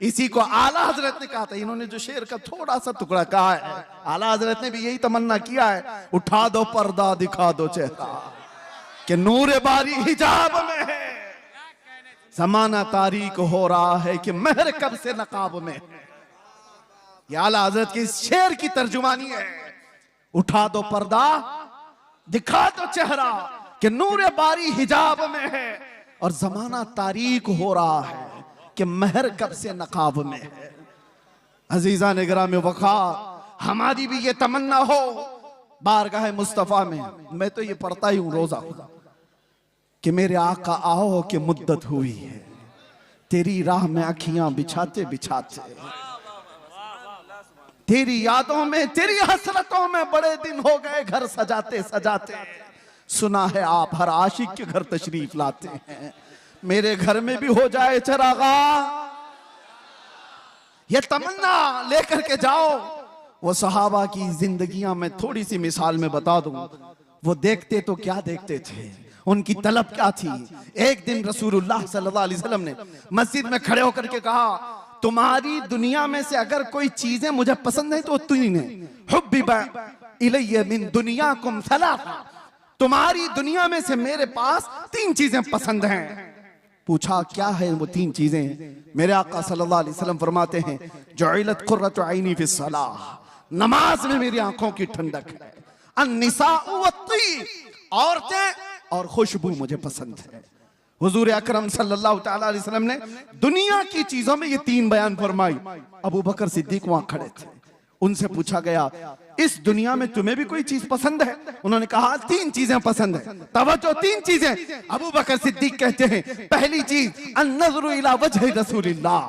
इसी को आला हजरत ने कहा था। इन्होंने जो शेर का थोड़ा सा टुकड़ा कहा है, आला हजरत ने भी यही तमन्ना किया है, उठा दो पर्दा दिखा दो चेहरा कि नूर बारी हिजाब में है, जमाना तारीक हो रहा है कि महर कब से नकाब में है। ये आला हजरत के इस शेर की तर्जुमानी है, उठा दो पर्दा दिखा दो चेहरा कि नूर बारी हिजाब में है और जमाना तारीक हो रहा है कि महर कब से नकाब में है। अजीजा ने गिराम वक़ार, हमारी भी ये तमन्ना हो बारगाह मुस्तफ़ा में, मैं तो ये पढ़ता ही हूं रोजा कि मेरे आका आओ कि मुद्दत हुई है तेरी राह में अखियां बिछाते बिछाते, तेरी यादों में तेरी हसरतों में बड़े दिन हो गए घर सजाते सजाते, सुना है आप हर आशिक के घर तशरीफ लाते हैं, मेरे घर में भी हो जाए चरागा। ये तमन्ना लेकर के जाओ। वो सहाबा की जिंदगियां मैं थोड़ी सी मिसाल में बता दूं, वो देखते तो क्या देखते थे, उनकी तलब क्या थी। एक दिन रसूलुल्लाह सल्लल्लाहु अलैहि वसल्लम ने मस्जिद में खड़े होकर के कहा, तुम्हारी दुनिया में से अगर कोई चीजें मुझे पसंद है तो तीन है, हुब्बिबा इलैया मिन दुनियाकुम सलासा, तुम्हारी दुनिया में से मेरे पास तीन चीजें पसंद हैं। पूछा क्या है वो तीन चीजें? मेरे आका सल्लल्लाहु अलैहि वसल्लम फरमाते हैं, जुइलत कुर्रतु ऐनी फिस सलाह, नमाज में मेरी आंखों की ठंडक है, अन्निसाउ वत्तीब, औरतें और खुशबू मुझे पसंद है। हुजूर अकरम सल्लल्लाहु ताला अलैहि वसल्लम ने दुनिया की चीजों में ये तीन बयान फरमाई। अबू बकर सिद्दीक वहां खड़े थे, उनसे पूछा गया इस दुनिया में तुम्हें भी कोई चीज पसंद है? उन्होंने कहा तीन चीजें पसंद है। तवज्जो, तीन चीजें। अबू बकर सिद्दीक कहते हैं, पहली चीज अन्नज़रु इला वजहि रसूलिल्लाह,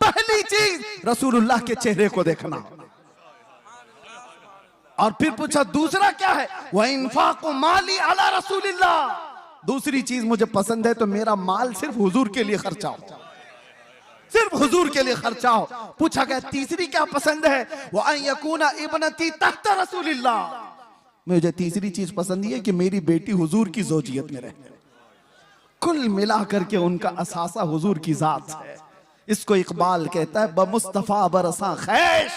पहली चीज रसूलुल्लाह के चेहरे को देखना। और फिर पूछा दूसरा क्या है? व इन्फाक़ु माली अला रसूलिल्लाह, दूसरी चीज मुझे पसंद है तो मेरा माल सिर्फ हुजूर के लिए खर्चा हो, सिर्फ हुजूर के लिए खर्चा हो। पूछा गया तीसरी क्या पसंद है? वो अन यकूना इब्नती तहत रसूलिल्लाह, मुझे तीसरी चीज पसंद है कि मेरी बेटी हुजूर की ज़ौजियत में रहे। कुल मिला करके उनका असासा हुजूर की जात है। इसको इकबाल कहता है, ब मुस्तफा बरसा खैश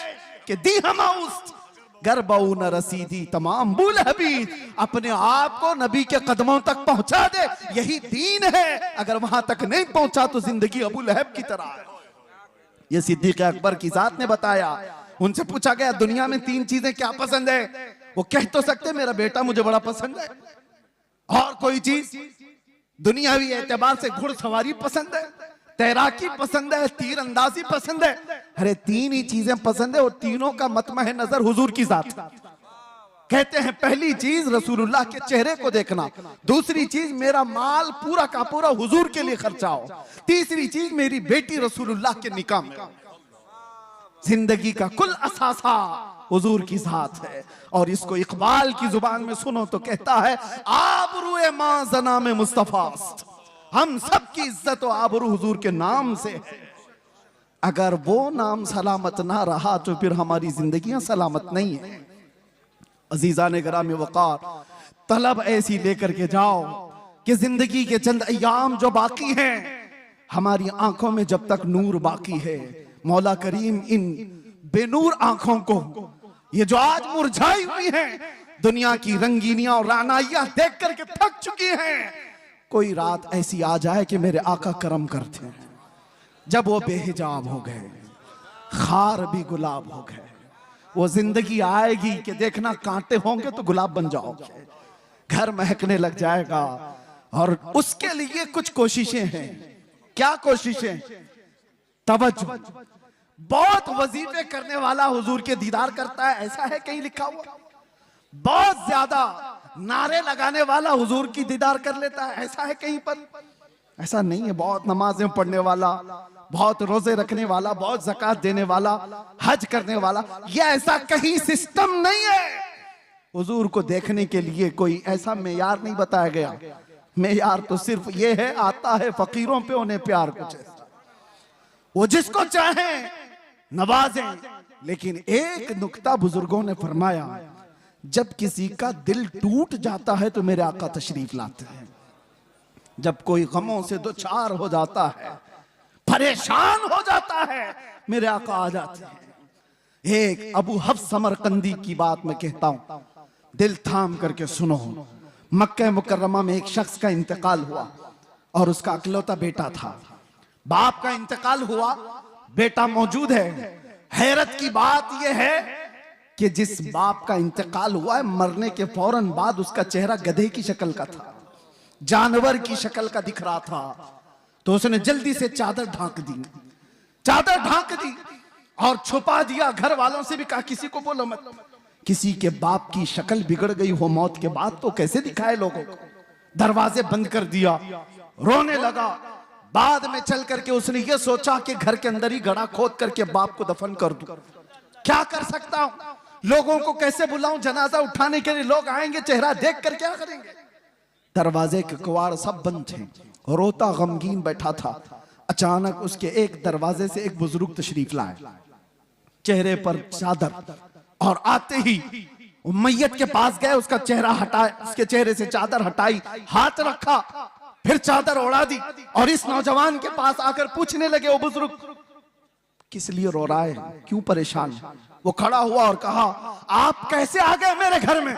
के दी हमाउस्त गरबऊ न रसीदी तमाम बुल हबीब, अपने आप को नबी के कदमों तक पहुंचा दे, यही दीन है। अगर वहां तक नहीं पहुंचा तो जिंदगी अबू लहब की तरह है। ये सिद्दीक अकबर की जात ने बताया। उनसे पूछा गया दुनिया में तीन चीजें क्या पसंद है? वो कह तो सकते मेरा बेटा मुझे बड़ा पसंद है, और कोई चीज? दुनियावी एतबार से घुड़सवारी पसंद है, तैराकी पसंद है, तीर अंदाजी पसंद है। अरे तीन ही चीजें पसंद है और तीनों का मतमह नजर हुजूर की जात। कहते हैं पहली चीज रसूलुल्लाह के चेहरे को देखना, दूसरी चीज मेरा माल पूरा का पूरा हुजूर के लिए खर्चा हो, तीसरी चीज मेरी बेटी रसूलुल्लाह के निकाह में। जिंदगी का कुल असासा हुजूर की जात है। और इसको इकबाल की जुबान में सुनो तो कहता है, आबरूए मां जना में मुस्तफास्त, हम सब की इज्जत और आबरू हुजूर के नाम से है। अगर वो नाम सलामत ना रहा तो फिर हमारी जिंदगियां सलामत नहीं है। अजीजा ने गिराम वक़ार, तलब ऐसी लेकर के जाओ कि जिंदगी के चंद अय्याम जो बाकी हैं, हमारी आंखों में जब तक नूर बाकी है, मौला करीम इन बेनूर आंखों को, ये जो आज मुरझाई हुई हैं, दुनिया की रंगीनियां और रानाइयां देख करके थक चुकी हैं, कोई रात ऐसी आ जाए कि मेरे आका करम करते हैं, जब वो बेहिजाब हो गए, खार भी गुलाब हो गए, वो जिंदगी आएगी कि देखना कांटे होंगे तो गुलाब बन जाओगे, घर महकने लग जाएगा। और उसके लिए कुछ कोशिशें हैं। क्या कोशिशें? तवज्जो, बहुत वजीफे करने वाला हुजूर के दीदार करता है, ऐसा है कहीं लिखा हुआ? बहुत ज्यादा नारे लगाने वाला हुजूर की दीदार कर लेता है, ऐसा है कहीं पर? ऐसा नहीं है। बहुत नमाजें पढ़ने वाला, बहुत रोजे रखने वाला, बहुत ज़कात देने वाला, हज करने वाला, ये ऐसा कहीं सिस्टम नहीं है। हुजूर को देखने के लिए कोई ऐसा मेयार नहीं बताया गया। मेयार तो सिर्फ ये है, आता है फकीरों पे उन्हें प्यार कुछ ऐसा, वो जिसको चाहे नवाजें। लेकिन एक नुक्ता बुजुर्गों ने फरमाया, जब किसी का दिल टूट जाता है तो मेरे आका तशरीफ लाते हैं। जब कोई गमों से दो चार हो जाता है, परेशान हो जाता है। मेरे आका आ जाते हैं। एक अबू हफ्स समरकंदी की बात मैं कहता हूं, दिल थाम करके सुनो। मक्का मुकर्रमा में एक शख्स का इंतकाल हुआ और उसका अकलौता बेटा था। बाप का इंतकाल हुआ, बेटा मौजूद है। हैरत की बात यह है कि जिस बाप का इंतकाल हुआ है, मरने के फौरन बाद उसका चेहरा गधे की शक्ल का था, जानवर की शक्ल का दिख रहा था। तो उसने जल्दी से चादर ढांक दी, चादर ढांक दी और छुपा दिया। घर वालों से भी कहा किसी को बोलो मत। किसी के बाप की शक्ल बिगड़ गई हो मौत के बाद तो कैसे दिखाए लोगों को। दरवाजे बंद कर दिया, रोने लगा। बाद में चल करके उसने ये सोचा कि घर के अंदर ही गड्ढा खोद करके बाप को दफन कर दूं। क्या कर सकता हूं, लोगों को कैसे बुलाऊं, जनाजा उठाने के लिए लोग आएंगे, चेहरा देख कर क्या करेंगे। दरवाजे के कवाड़ सब बंद थे, रोता गमगीन बैठा था। अचानक उसके एक दरवाजे से एक बुजुर्ग तशरीफ लाए, चेहरे पर चादर, और आते ही मैयत के पास गए, उसका चेहरा हटाया, उसके चेहरे से चादर हटाई, हाथ रखा, फिर चादर उड़ा दी और इस नौजवान के पास आकर पूछने लगे, वो बुजुर्ग किस लिए रो रहा है, क्यों परेशान। वो खड़ा हुआ और कहा, आप कैसे आ गए मेरे घर में,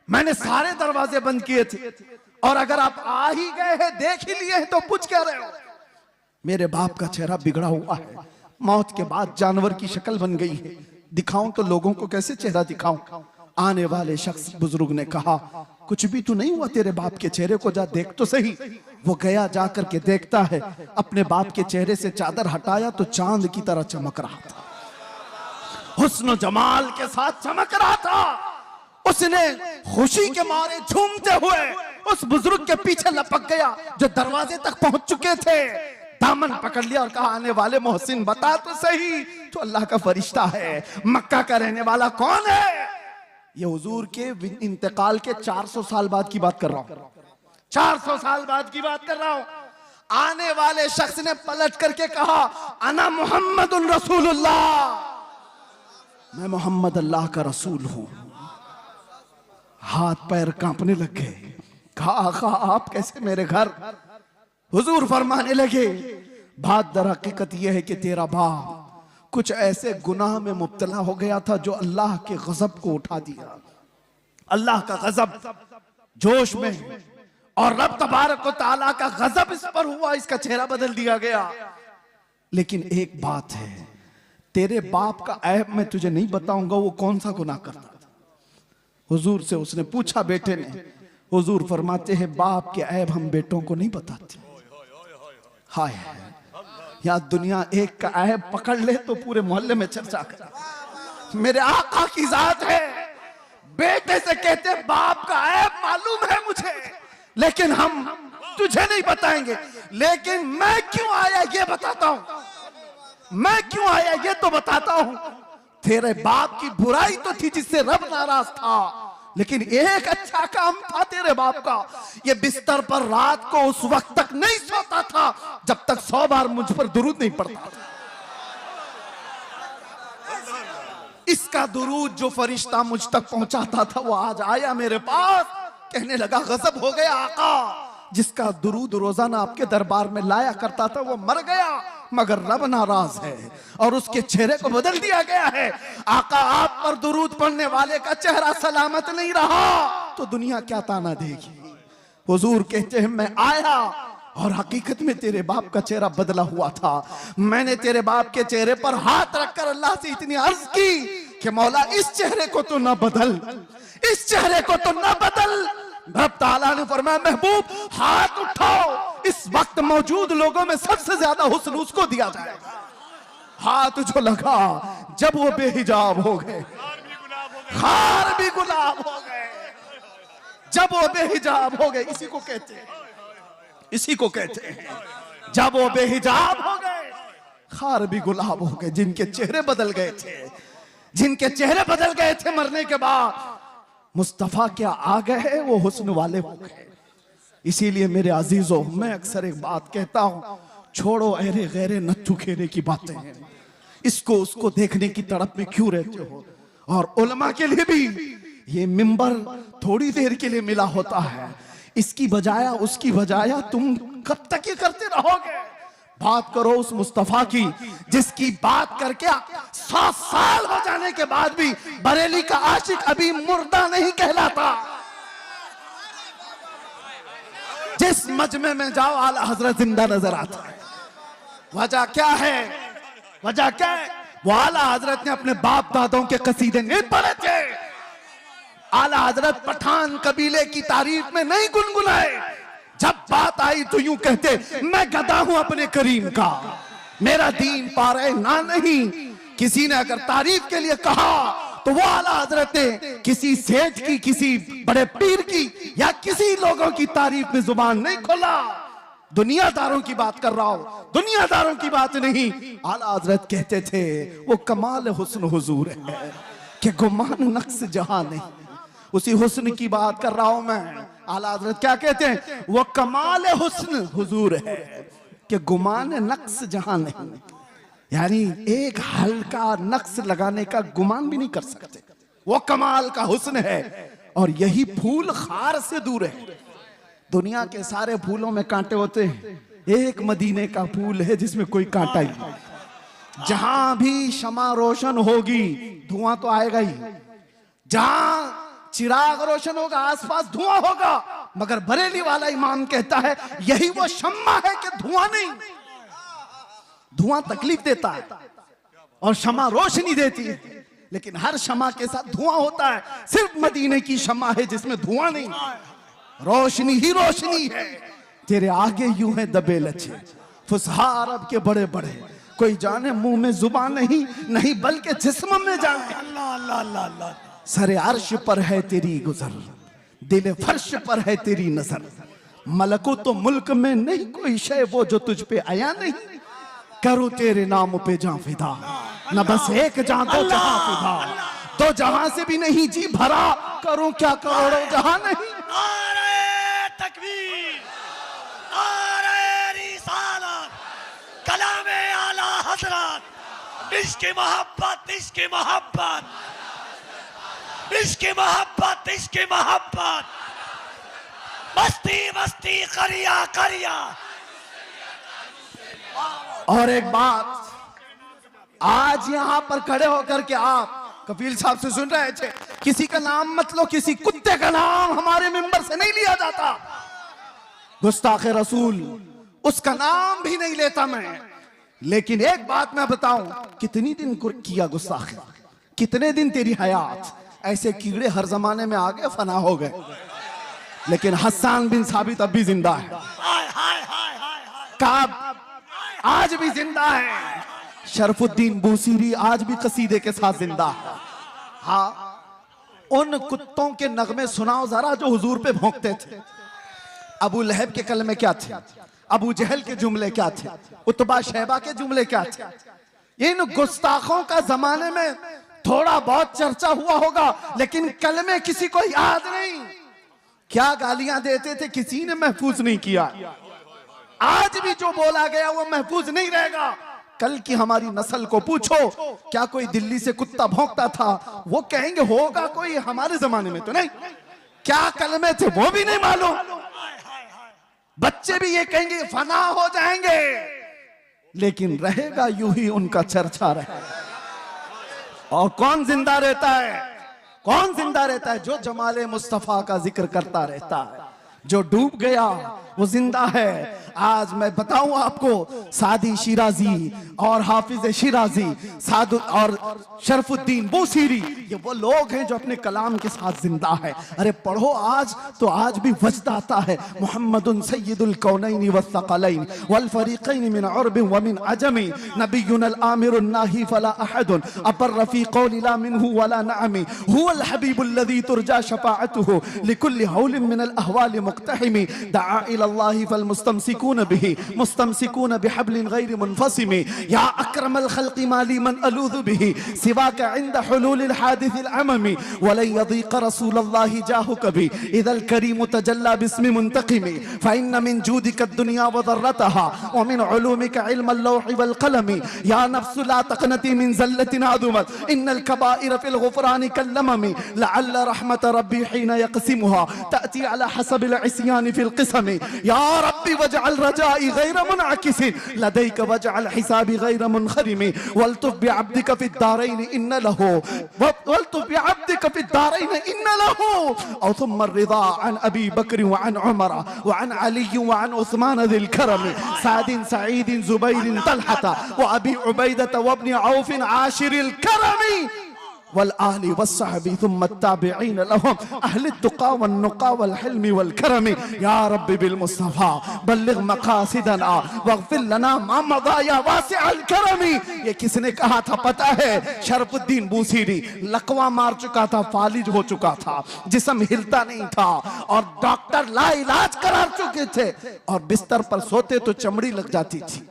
मैंने सारे दरवाजे बंद किए थे, और अगर आप आ ही गए हैं, देख ही लिए हैं, तो पूछ क्या रहे हो। मेरे बाप का चेहरा बिगड़ा हुआ है, मौत के बाद जानवर की शक्ल बन गई है, दिखाऊं तो लोगों को कैसे चेहरा दिखाऊं। आने वाले शख्स बुजुर्ग ने कहा, कुछ भी तो नहीं हुआ तेरे बाप के चेहरे को, जा देख तो सही। वो गया, जा करके देखता है, अपने बाप के चेहरे से चादर हटाया तो चांद की तरह चमक रहा था, हुस्न जमाल के साथ चमक रहा था। उसने खुशी के मारे झूमते हुए उस बुजुर्ग के पीछे लपक गया जो दरवाजे तक पहुंच चुके थे, दामन पकड़ लिया और कहा, आने वाले मोहसिन बता तो सही, तो अल्लाह का फरिश्ता है, मक्का का रहने वाला कौन है। ये हुजूर के इंतकाल के 400 साल बाद की बात कर रहा हूं, 400 साल बाद की बात कर रहा हूं। आने वाले शख्स ने पलट करके कहा, अना मुहम्मदुर रसूलुल्लाह, मैं मोहम्मद अल्लाह का रसूल हूं। हाथ पैर कांपने लग गए। कहा, आका आप कैसे मेरे घर। हुजूर फरमाने लगे, बात दर हकीकत यह है कि तेरा बाप कुछ ऐसे गुनाह में मुब्तला हो गया था जो अल्लाह के गजब को उठा दिया। अल्लाह का गजब जोश में, और रब तबारक व तआला का गजब इस पर हुआ, इसका चेहरा बदल दिया गया। लेकिन एक बात है, तेरे बाप का ऐब मैं तुझे नहीं बताऊंगा, वो कौन सा गुनाह करता था। हुजूर से उसने पूछा बेटे ने। हुजूर फरमाते हैं, बाप के ऐब हम बेटों को नहीं बताते। हाय, या दुनिया एक का ऐब पकड़ ले तो पूरे मोहल्ले में चर्चा कर। मेरे आका की जात है, बेटे से कहते बाप का ऐब मालूम है मुझे, लेकिन हम तुझे नहीं बताएंगे। लेकिन मैं क्यों आया ये बताता हूं, मैं क्यों आया ये तो बताता हूं। तेरे बाप की बुराई तो थी जिससे रब नाराज था, लेकिन एक अच्छा काम था तेरे बाप का, ये बिस्तर पर रात को उस वक्त तक नहीं सोता था जब तक 100 बार मुझ पर दुरूद नहीं पड़ता था। इसका दुरूद जो फरिश्ता मुझ तक पहुंचाता था वो आज आया मेरे पास, कहने लगा गजब हो गया आका, जिसका दुरूद रोजाना आपके दरबार में लाया करता था वो मर गया, मगर रब नाराज है और उसके चेहरे को बदल दिया गया है। आका आप पर दुरूद पढ़ने वाले का चेहरा सलामत नहीं रहा तो दुनिया क्या ताना देगी। हुजूर कहते हैं, मैं आया और हकीकत में तेरे बाप का चेहरा बदला हुआ था। मैंने तेरे बाप के चेहरे पर हाथ रखकर अल्लाह से इतनी अर्ज की कि मौला इस चेहरे को तो ना बदल, इस चेहरे को तो ना बदल। रब ताला ने फरमाया, महबूब हाथ उठाओ, इस वक्त मौजूद लोगों में सबसे ज्यादा हुस्न उसको दिया जाएगा। हाथ जो लगा, जब वो बेहिजाब हो गए, खार भी गुलाब हो गए, जब वो बेहिजाब हो गए, इसी को कहते हैं, इसी को कहते हैं जब वो बेहिजाब हो गए, खार भी गुलाब हो गए। जिनके चेहरे बदल गए थे, जिनके चेहरे बदल गए थे मरने के बाद, मुस्तफा क्या आ गए, वो हुस्न वाले हो गए। इसीलिए मेरे अजीजों, मैं अक्सर एक बात कहता हूं, छोड़ो अरे गैरे नत्थु खेरे की बातें हैं, इसको उसको देखने की तड़प में क्यों रहते हो। और उलमा के लिए भी ये मिंबर थोड़ी देर के लिए मिला होता है, इसकी बजाया उसकी बजाया तुम कब तक ये करते रहोगे। बात करो उस मुस्तफा की जिसकी बात करके 100 साल हो जाने के बाद भी बरेली का आशिक अभी मुर्दा नहीं कहलाता। जिस मजमे में जाओ आला हजरत जिंदा नजर आता है। वजह क्या है? वजह क्या है? वो आला हजरत ने अपने बाप दादों के कसीदे नहीं पढ़े थे। आला हजरत पठान कबीले की तारीफ में नहीं गुनगुनाए। जब बात आई तो यूं कहते, मैं गधा हूं अपने करीम का, मेरा दीन पारे ना नहीं। किसी ने अगर तारीफ के लिए कहा तो वो आला हजरत ने किसी सेठ की, किसी बड़े पीर की या किसी लोगों की तारीफ में जुबान नहीं खोला। दुनियादारों की बात कर रहा हूं, दुनियादारों की बात नहीं। आला हजरत कहते थे वो कमाल हुस्न हुजूर है कि गुमान नक्श जहां नहीं। उसी हुस्न की बात कर रहा हूं मैं। आला हजरत क्या कहते हैं? वो कमाल हुस्न हुजूर है कि गुमान नक्श जहां नहीं। यानी एक हल्का नक्श लगाने का गुमान भी नहीं कर सकते। वो कमाल का हुस्न है और यही फूल खार से दूर है। दुनिया के सारे फूलों में कांटे होते हैं, एक मदीने का फूल है जिसमें कोई कांटा ही नहीं। जहां भी शमा रोशन होगी धुआं तो आएगा ही। जहां चिराग रोशन होगा आसपास धुआं होगा। मगर बरेली वाला इमाम कहता है यही वो शम्मा है कि धुआं नहीं। धुआं तकलीफ देता है और शमा रोशनी देती है, लेकिन हर शमा के साथ धुआं होता है। सिर्फ मदीने की शमा है जिसमें धुआं नहीं, रोशनी ही रोशनी है। तेरे आगे यूं है दबे लचे फुसहा अरब के बड़े बड़े, कोई जाने मुंह में जुबान नहीं, नहीं बल्कि जिस्म में जाने। अल्लाह अल्लाह अल्लाह अल्लाह। सरे अर्श पर है तेरी गुजर, दिल फर्श पर है तेरी नजर। मलको तो मुल्क में नहीं कोई शय वो जो तुझ पे आया नहीं। करूं तेरे नाम पे जां फिदा, न बस एक जां दो जहां फिदा। दो जहां से भी नहीं जी भरा, करूं क्या करोड़ों जहां नहीं। नारे तकबीर, नारे रिसालत, कलामे आला हजरत, इश्क़ मोहब्बत, इश्क़ मोहब्बत, इश्क़ मोहब्बत, इश्क़ मोहब्बत, मस्ती मस्ती करिया करिया। और एक बात, आज यहां पर खड़े होकर के आप कपिल साहब से सुन रहे थे, किसी का नाम मत लो, किसी कुत्ते का नाम हमारे मिंबर से नहीं लिया जाता। गुस्ताखे रसूल उसका नाम भी नहीं लेता मैं। लेकिन एक बात मैं बताऊं, कितनी दिन किया गुस्ताखे, कितने दिन तेरी हयात। ऐसे कीड़े हर जमाने में आ गए, फना हो गए, लेकिन हस्सान बिन साबित अब भी जिंदा है। हाय हाय हाय हाय हाय। काब आज भी जिंदा है। शरफुद्दीन बूसीरी आज भी कसीदे के साथ जिंदा है। हाँ, उन कुत्तों के नगमे सुनाओ जरा जो हुजूर पे भौंकते थे। अबू लहब के कलमे क्या थे? अबू जहल के जुमले क्या थे? उतबा शैबा के जुमले क्या थे? इन गुस्ताखों का जमाने में थोड़ा बहुत चर्चा हुआ होगा, लेकिन कलमे किसी को याद नहीं। क्या गालियां देते थे, किसी ने महफूज नहीं किया। आज भी जो बोला गया वो महफूज नहीं रहेगा। कल की हमारी नस्ल को पूछो, क्या कोई दिल्ली से कुत्ता भौंकता था? वो कहेंगे होगा कोई, हमारे जमाने में तो नहीं। क्या कलमे थे वो भी नहीं मालूम। बच्चे भी ये कहेंगे फना हो जाएंगे, लेकिन रहेगा यूं ही उनका चर्चा रहेगा। और कौन जिंदा रहता है? कौन जिंदा रहता है? जो जमाले मुस्तफा का जिक्र करता रहता है। जो डूब गया वो जिंदा है। आज मैं बताऊं आपको, सादी शिराजी और हाफिज शिराजी, साद और शरफुद्दीन बूसीरी, ये वो लोग हैं जो अपने कलाम के साथ जिंदा है। अरे पढ़ो आज तो आज भी वजद आता है। मुहम्मदुन सय्यदुल कौनैन वस्सक़लैन वल फरीक़ैन मिन उर्ब व मिन अजमी, नबियुनल आमिरुन नाही फला अहदुन अबर फी क़ौलि ला मिनहु वला नअमी, हुवल हबीबुल्लज़ी तुरजा शफ़ाअतुहु लिकुल्लि हौलिन मिनल अहवालि मुक़्तहिमी, दआ इलल्लाहि फल मुस्तमसिकून बिही मुस्तमसिकून बिहब्लिन गैर मुनफ़सिमी, या अक्रमल खल्क़ि माली मन अलूज़ु बिही सिवाका इंद हुलूलिल हादिसिल अममी, वलन यदीक़ रसूलल्लाहि जाहु कभी इदल करीम तजल्ला बिस्मि मुंतक़िमी, फ़इन्न मिन जूदिक दुनिया व ज़र्रतहा व मिन उलूमिक इल्मल लौहि वल क़लमी, या नफ्सु ला तक़नती मिन ज़ल्लतिन अज़ुमत इन्नल कबाइर फ़िल ग़ुफ़रानि कल्लममी, लअल्ल रहमत रब्बीहीन यक़सिमुहा तअती अला हसबिल इस्यानि फ़िल क़िसमी, या रब्बी वजअल वजअल रजाई गैर मुनअकिसिन लदैक वजअल हिसाबी गैर मुनखरिमी वल्तुफ बिअब्दिक फिद्दारैन इन्न लहू वल्तुफ बिअब्दिक फिद्दारैन इन्न लहू औ थुम्मा रिदा अन अबी बकर व अन उमर व अन अली व अन उस्मान ज़िल करम साद सईद जुबैर तलहत व अबी उबैदह व इब्न औफ आशिरिल करमी वल आहली वस्सहबी थुम्मा ताबिईन लहुम अहल तुक़ा वन नुक़ा वल हिल्मी वल करमी या रब्बी बिल मुस्तफ़ा बल्लिग मक़ासिदना वग़फ़िर लना मा मज़ा या वासिअल करमी। ये किसने कहा था पता है? शरफुद्दीन बूसीरी। लकवा मार चुका था, फालिज हो चुका था, जिस्म हिलता नहीं था और डॉक्टर लाइलाज करार चुके थे और बिस्तर पर सोते तो चमड़ी लग जाती थी।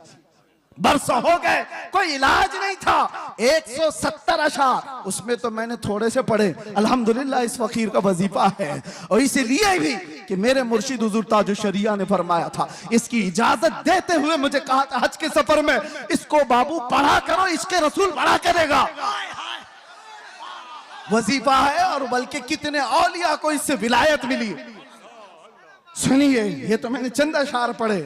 बरसों हो गए, कोई इलाज नहीं था। 170 अशार, उसमें तो मैंने थोड़े से पढ़े। अल्हम्दुलिल्लाह इस फकीर का वजीफा है। और इसीलिए भी कि मेरे मुर्शिद हुजूर ताजुल शरिया ने फरमाया था, इसकी इजाजत देते हुए मुझे कहा था हज के सफर में, इसको बाबू पढ़ा करो, इसके रसूल पढ़ा करेगा। वजीफा है और बल्कि कितने औलिया को इससे विलायत मिली। सुनिए, ये तो मैंने चंद अशार पढ़े,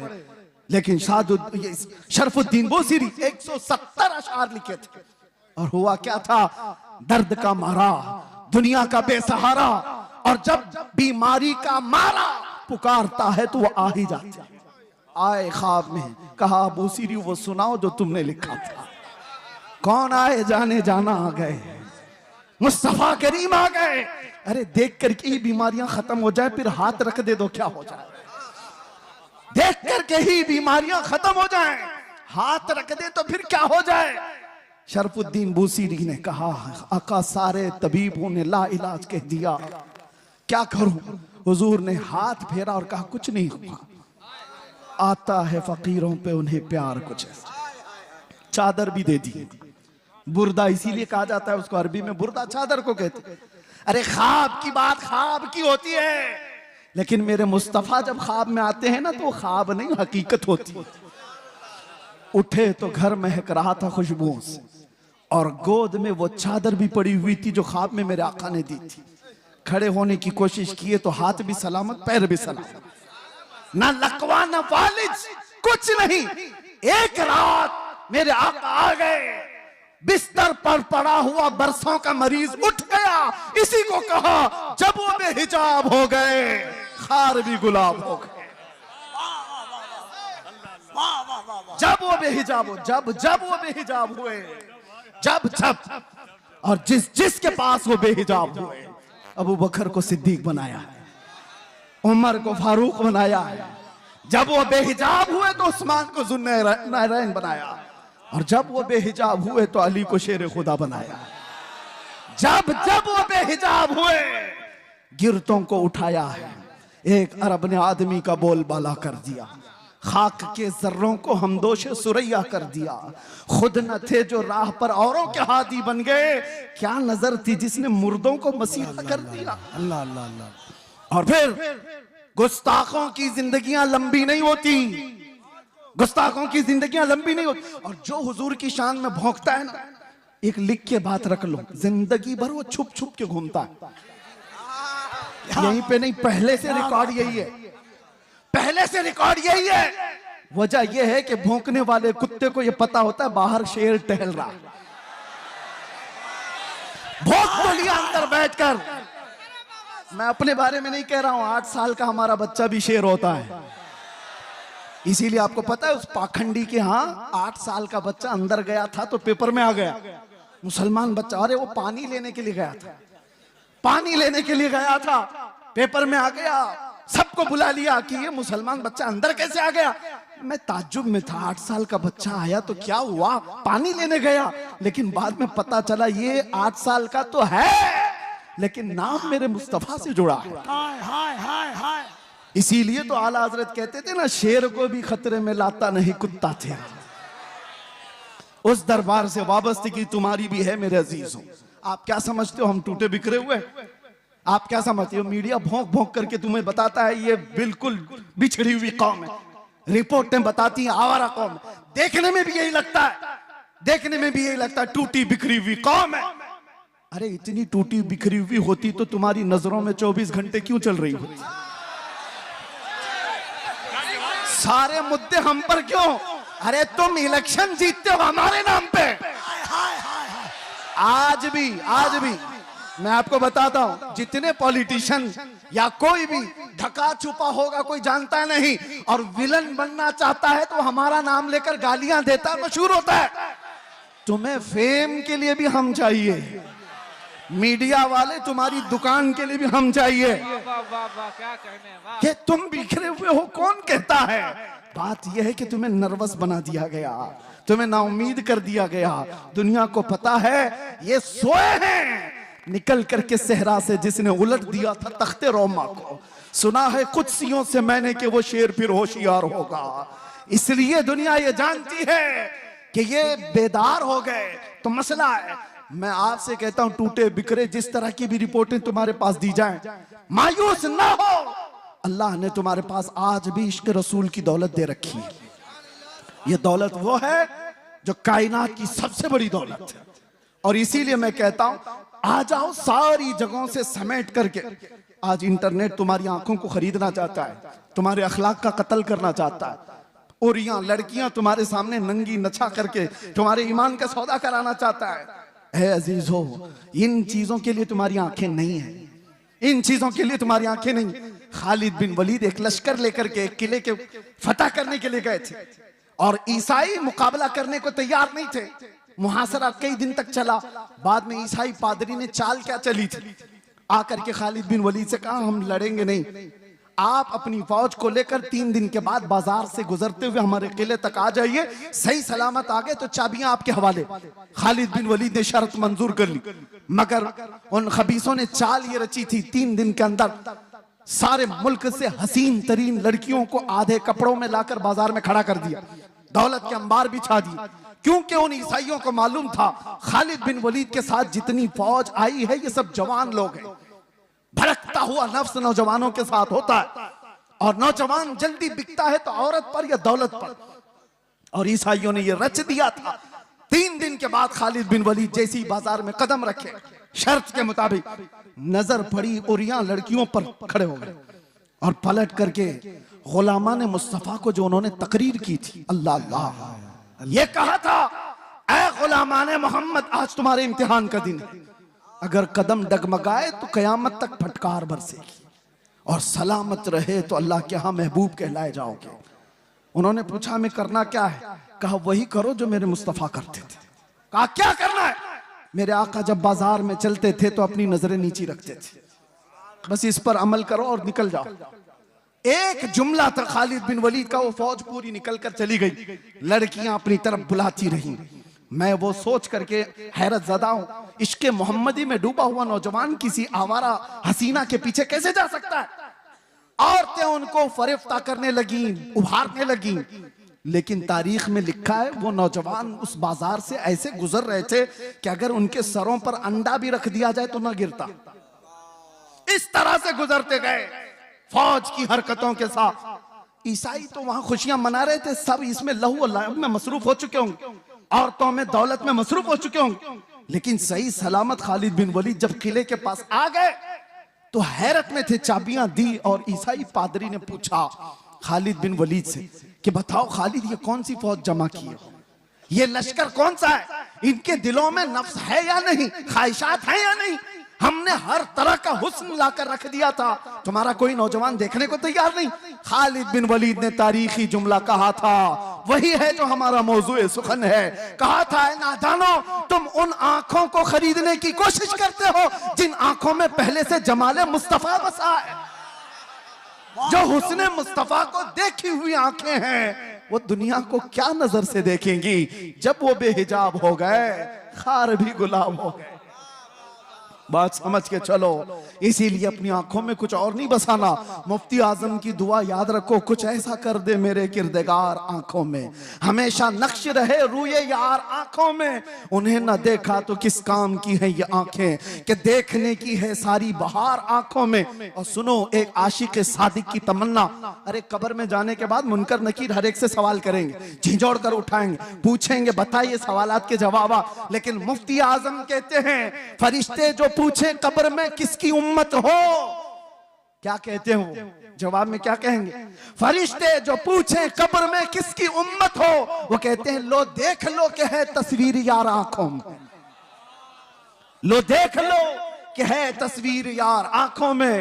लेकिन शरफुद्दीन बूसीरी 170 अशार लिखे थे। और हुआ क्या था? दर्द का मारा, दुनिया का बेसहारा, और जब बीमारी का मारा पुकारता है तो वो आ ही जाता है। आए ख्वाब में, कहा बूसीरी वो सुनाओ जो तुमने लिखा था। कौन आए? जाने जाना आ गए, मुस्तफा करीम आ गए। अरे देख करके ही बीमारियां खत्म हो जाए, फिर हाथ रख दे दो क्या हो जाए? देख करके ही बीमारियां खत्म हो जाएं, हाथ रख दे तो फिर क्या हो जाए? शरफुद्दीन बूसीरी ने कहा, आका सारे तबीबों ने ला इलाज कह दिया, क्या करूं? हुजूर ने हाथ फेरा और कहा कुछ नहीं हुआ। आता है फकीरों पे उन्हें प्यार कुछ ऐसा। चादर भी दे दी। बुर्दा इसीलिए कहा जाता है उसको, अरबी में बुर्दा चादर को कहते। अरे ख्वाब की बात ख्वाब की होती है, लेकिन मेरे मुस्तफा जब ख्वाब में आते हैं ना, तो ख्वाब नहीं हकीकत होती। उठे तो घर महक रहा था खुशबुओं से, और गोद में वो चादर भी पड़ी हुई थी जो ख्वाब में मेरे आका ने दी थी। खड़े होने की कोशिश किए तो हाथ भी सलामत, पैर भी सलामत, ना लकवा ना फालिज, कुछ नहीं। एक रात मेरे आका आ गए, बिस्तर पर पड़ा हुआ बरसों का मरीज उठ गया। इसी को कहा जब वो बेहिजाब हो गए, खार भी गुलाब हो गए। जब वो बेहिजाब हो, जब वो बेहिजाब हुए, जब और जिसके पास वो बेहिजाब हुए, अबू बकर को सिद्दीक बनाया है, उमर को फारूक बनाया है। जब वो बेहिजाब हुए तो उस्मान को जुन्नैरैन बनाया, और जब वो बेहिजाब हुए तो अली को शेर खुदा बनाया। जब वो बेहिजाब हुए, गिरतों को उठाया है। एक अरब ने आदमी का बोलबाला कर दिया, खाक के जर्रों को हमदोश सुरैया कर दिया। खुद न थे जो राह पर औरों के हादी बन गए, क्या नजर थी जिसने मुर्दों को मसीहा कर दिया। अल्लाह अल्लाह अल्लाह। और फिर गुस्ताखों की जिंदगियां लंबी नहीं होती, गुस्ताखों की जिंदगियां लंबी नहीं होती। और जो हुजूर की शान में भौंकता है ना, एक लिख के बात रख लो, जिंदगी भर वो छुप छुप के घूमता है। यहीं पे नहीं, पहले से रिकॉर्ड यही है, पहले से रिकॉर्ड यही है। वजह यह है कि भौंकने वाले कुत्ते को यह पता होता है बाहर शेर टहल रहा, भौंक तो लिया अंदर बैठकर। मैं अपने बारे में नहीं कह रहा हूं, 8 साल का हमारा बच्चा भी शेर होता है। इसीलिए आपको पता है उस पाखंडी के यहाँ 8 साल का बच्चा अंदर गया था तो पेपर में आ गया, मुसलमान बच्चा। अरे वो पानी लेने के लिए गया था, पानी लेने के लिए गया था, पेपर में आ गया। सबको बुला लिया कि ये मुसलमान बच्चा अंदर कैसे आ गया। मैं ताज्जुब में था, 8 साल का बच्चा आया तो क्या हुआ, पानी लेने गया। लेकिन बाद में पता चला ये 8 साल का तो है, लेकिन नाम मेरे मुस्तफा से जुड़ा है। हाय हाय हाय हाय। इसीलिए तो आला हजरत कहते थे ना, शेर को भी खतरे में लाता नहीं कुत्ता थे। उस दरबार से वाबस्तगी तुम्हारी भी है मेरे अजीजों। आप क्या समझते हो हम टूटे बिखरे हुए? आप क्या समझते हो मीडिया भौंक भौंक करके तुम्हें बताता है ये बिल्कुल बिछड़ी हुई कौम है, रिपोर्टें बताती हैं आवारा कौम है। देखने में भी यही लगता है, देखने में भी यही लगता है टूटी बिखरी हुई कौम है। अरे इतनी टूटी बिखरी हुई होती तो तुम्हारी नजरों में 24 घंटे क्यों चल रही होती? सारे मुद्दे हम पर क्यों? अरे तुम इलेक्शन जीतते हो हमारे नाम पे। आज भी मैं आपको बताता हूं, जितने पॉलिटिशियन या कोई भी ढका छुपा होगा, कोई जानता नहीं, और विलन बनना चाहता है तो हमारा नाम लेकर गालियां देता है, मशहूर होता है। तुम्हें फेम के लिए भी हम चाहिए, मीडिया वाले तुम्हारी दुकान के लिए भी हम चाहिए। क्या कहने, वाह। कि तुम बिखरे हुए हो कौन कहता है? बात यह है कि तुम्हें नर्वस बना दिया गया, तुम्हें नाउम्मीद कर दिया गया। दुनिया को पता है ये सोए हैं। निकल करके सहरा से जिसने उलट दिया था तख्ते रोमा को, सुना है कुदसियों से मैंने कि वो शेर फिर होशियार होगा। इसलिए दुनिया ये जानती है कि ये बेदार हो गए। तो मसला है, मैं आपसे कहता हूं टूटे बिखरे जिस तरह की भी रिपोर्टें तुम्हारे पास दी जाएं, मायूस ना हो। अल्लाह ने तुम्हारे पास आज भी इश्क रसूल की दौलत दे रखी है। ये दौलत वो है जो कायनात की सबसे बड़ी दौलत है। और इसीलिए मैं कहता हूं आ जाओ सारी जगहों से समेट करके। आज इंटरनेट तुम्हारी आंखों को खरीदना चाहता है, तुम्हारे अखलाक का कत्ल करना चाहता है। और यहाँ लड़कियां तुम्हारे सामने नंगी नचा करके तुम्हारे ईमान का सौदा कराना चाहता है। ऐ अजीजो, इन चीजों के लिए तुम्हारी आंखें नहीं है, इन चीजों के लिए तुम्हारी आंखें नहीं। खालिद बिन वलीद एक लश्कर लेकर के एक किले के फतह करने के लिए गए थे और ईसाई मुकाबला करने को तैयार नहीं थे। मुहासरा कई दिन तक चला। बाद में ईसाई पादरी ने चाल क्या चली थी, आकर के खालिद बिन वलीद से कहा हम लड़ेंगे नहीं, आप अपनी फौज को लेकर 3 दिन के बाद बाजार से गुजरते हुए हमारे किले तक आ जाइए, सही सलामत आ गए तो चाबियां आपके हवाले। खालिद बिन वलीद ने शर्त मंजूर कर ली, मगर उन खबीसों ने चाल ये रची थी 3 दिन के अंदर सारे मुल्क से हसीन तरीन लड़कियों को आधे कपड़ों में लाकर बाजार में खड़ा कर दिया, दौलत के अंबार बिछा दिए। क्योंकि उन ईसाइयों को मालूम था खालिद बिन वलीद के साथ जितनी फौज आई है ये सब जवान लोग हैं। भड़कता हुआ नफ्स नौजवानों के साथ होता है और नौजवान जल्दी बिकता है तो औरत पर या दौलत पर। और ईसाइयों ने ये रच दिया था। 3 दिन के बाद खालिद बिन वलीद जैसी बाजार में कदम रखे, शर्त के मुताबिक नजर पड़ी और यहाँ लड़कियों पर खड़े हो गए और पलट करके गुलामान मुस्तफा को जो उन्होंने तकरीर की थी, अल्लाह अल्लाह, ये कहा था ऐ गुलामान मोहम्मद आज तुम्हारे इम्तिहान का दिन है, अगर कदम डगमगाए तो कयामत तक फटकार बरसेगी और सलामत रहे तो अल्लाह के यहाँ महबूब कहलाए जाओगे। उन्होंने पूछा हमें करना क्या है? कहा वही करो जो मेरे मुस्तफा करते थे। कहा क्या करना है? मेरे आका जब बाजार में चलते थे तो अपनी नजरें नीची रखते थे, बस इस पर अमल करो और निकल जाओ। एक जुमला था खालिद बिन वलीद का, वो फौज पूरी निकल कर चली गई, लड़कियां अपनी तरफ बुलाती रही। मैं वो सोच करके हैरत ज़दा हूं, इश्के मोहम्मदी में डूबा हुआ नौजवान किसी आवारा हसीना के पीछे कैसे जा सकता है? औरतें उनको फरिफ्ता करने लगी, उभारने लगी, लेकिन तारीख में लिखा है वो नौजवान उस बाजार से ऐसे गुजर रहे थे कि अगर उनके सरों पर अंडा भी रख दिया जाए तो ना गिरता। इस तरह से गुजरते गए फौज की हरकतों के साथ। ईसाई तो वहां खुशियां मना रहे थे, सब इसमें लहू और लाहब में मसरूफ हो चुके होंगे, औरतों में दौलत में मसरूफ हो चुके होंगे। लेकिन सही सलामत खालिद बिन वलीद जब किले के पास आ गए तो हैरत में थे, चाबियां दी और ईसाई पादरी ने पूछा खालिद बिन वलीद से कि बताओ खालिद ये कौन सी फौज जमा की है, ये लश्कर कौन सा है, इनके दिलों में नफ्स है या नहीं, ख्वाहिशात है या नहीं? हमने हर तरह का हुस्न लाकर रख दिया था, तुम्हारा कोई नौजवान देखने को तैयार नहीं। खालिद बिन वलीद ने तारीखी जुमला कहा था, वही है जो हमारा मौजूए सुखन है। कहा था ऐ नादानो, तुम उन आंखों को खरीदने की कोशिश करते हो जिन आंखों में पहले से जमाले मुस्तफा बसा है। जो हुस्ने मुस्तफा को देखी हुई आंखें हैं वो दुनिया को क्या नजर से देखेंगी? जब वो बेहिजाब हो गए खार भी गुलाब हो गए। बात समझ के चलो, इसीलिए अपनी आंखों में कुछ और नहीं बसाना। मुफ्ती आजम की दुआ याद रखो, कुछ ऐसा कर दे मेरे किरदगार आंखों में, हमेशा नक्श रहे रूए यार आंखों में। उन्हें न देखा तो किस काम की है ये आंखें कि देखने की है सारी बहार आंखों में। और सुनो एक आशिक सादिक की तमन्ना, अरे कब्र में जाने के बाद मुनकर नकीर हर एक से सवाल करेंगे, झिझोड़ कर उठाएंगे, पूछेंगे बताइए सवालात के जवाब। लेकिन मुफ्ती आजम कहते हैं फरिश्ते जो पूछे कब्र में किसकी उम्मत हो, क्या कहते हो? जवाब में क्या कहेंगे? फरिश्ते जो पूछें कब्र में किसकी उम्मत हो, वो कहते हैं लो देख लो कि है तस्वीर यार आंखों में, लो देख लो कि है तस्वीर यार आंखों में।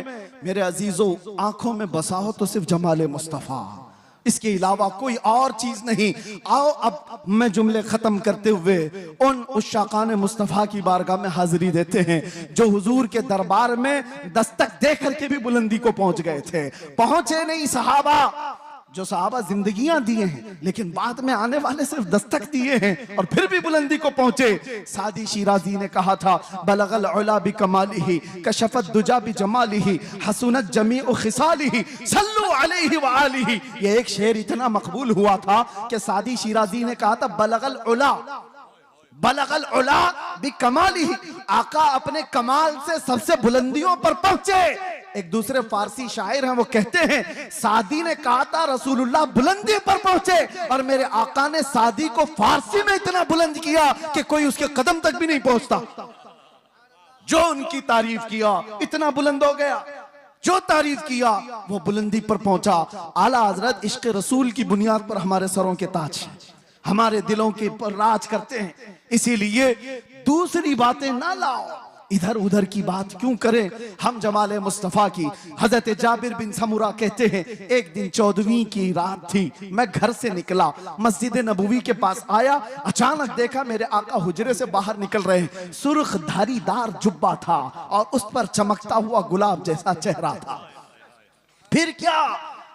मेरे अजीजों, आंखों में बसा हो तो सिर्फ जमाले मुस्तफा, इसके अलावा कोई और चीज नहीं। आओ अब मैं जुमले खत्म करते हुए उन उशाकान मुस्तफा की बारगाह में हाजिरी देते हैं जो हुजूर के दरबार में दस्तक दे करके भी बुलंदी को पहुंच गए थे। पहुंचे नहीं सहाबा, जो सहाबा जिंदगियां दिए हैं लेकिन बाद में आने वाले सिर्फ दस्तक दिए हैं और फिर भी बुलंदी को पहुंचे। सादी शिराजी ने कहा था बलगल उला बि कमालिही कशफत दुजा बि जमालिही हसनत जमीउ खिसालिही सल्लु अलैहि व आलिही। ये एक शेर इतना मकबूल हुआ था कि सादी शिराजी ने कहा था बलगल उला बि कमालिही, आका अपने कमाल से सबसे बुलंदियों पर पहुंचे। एक दूसरे फारसी शायर हैं, वो कहते हैं सादी ने कहा था रसूलुल्लाह बुलंदी पर पहुंचे, और मेरे आका ने सादी को फारसी में इतना बुलंद किया कि कोई उसके कदम तक भी नहीं पहुंचता। जो उनकी तारीफ किया इतना बुलंद हो गया, जो तारीफ किया वो बुलंदी पर पहुंचा। आला हजरत इश्क रसूल की बुनियाद पर हमारे सरों के ताज हैं, हमारे दिलों के पर राज करते हैं। इसीलिए दूसरी बातें ना लाओ, इधर उधर की बात क्यों करें। हम जमाले मुस्तफा की। हजरत जाबिर बिन समुरा कहते हैं एक दिन 14वीं की रात थी, मैं घर से निकला, मस्जिद नबवी के पास आया, अचानक देखा मेरे आका हुजरे से बाहर निकल रहे हैं। सुर्ख धारीदार जुब्बा था और उस पर चमकता हुआ गुलाब जैसा चेहरा था। फिर क्या?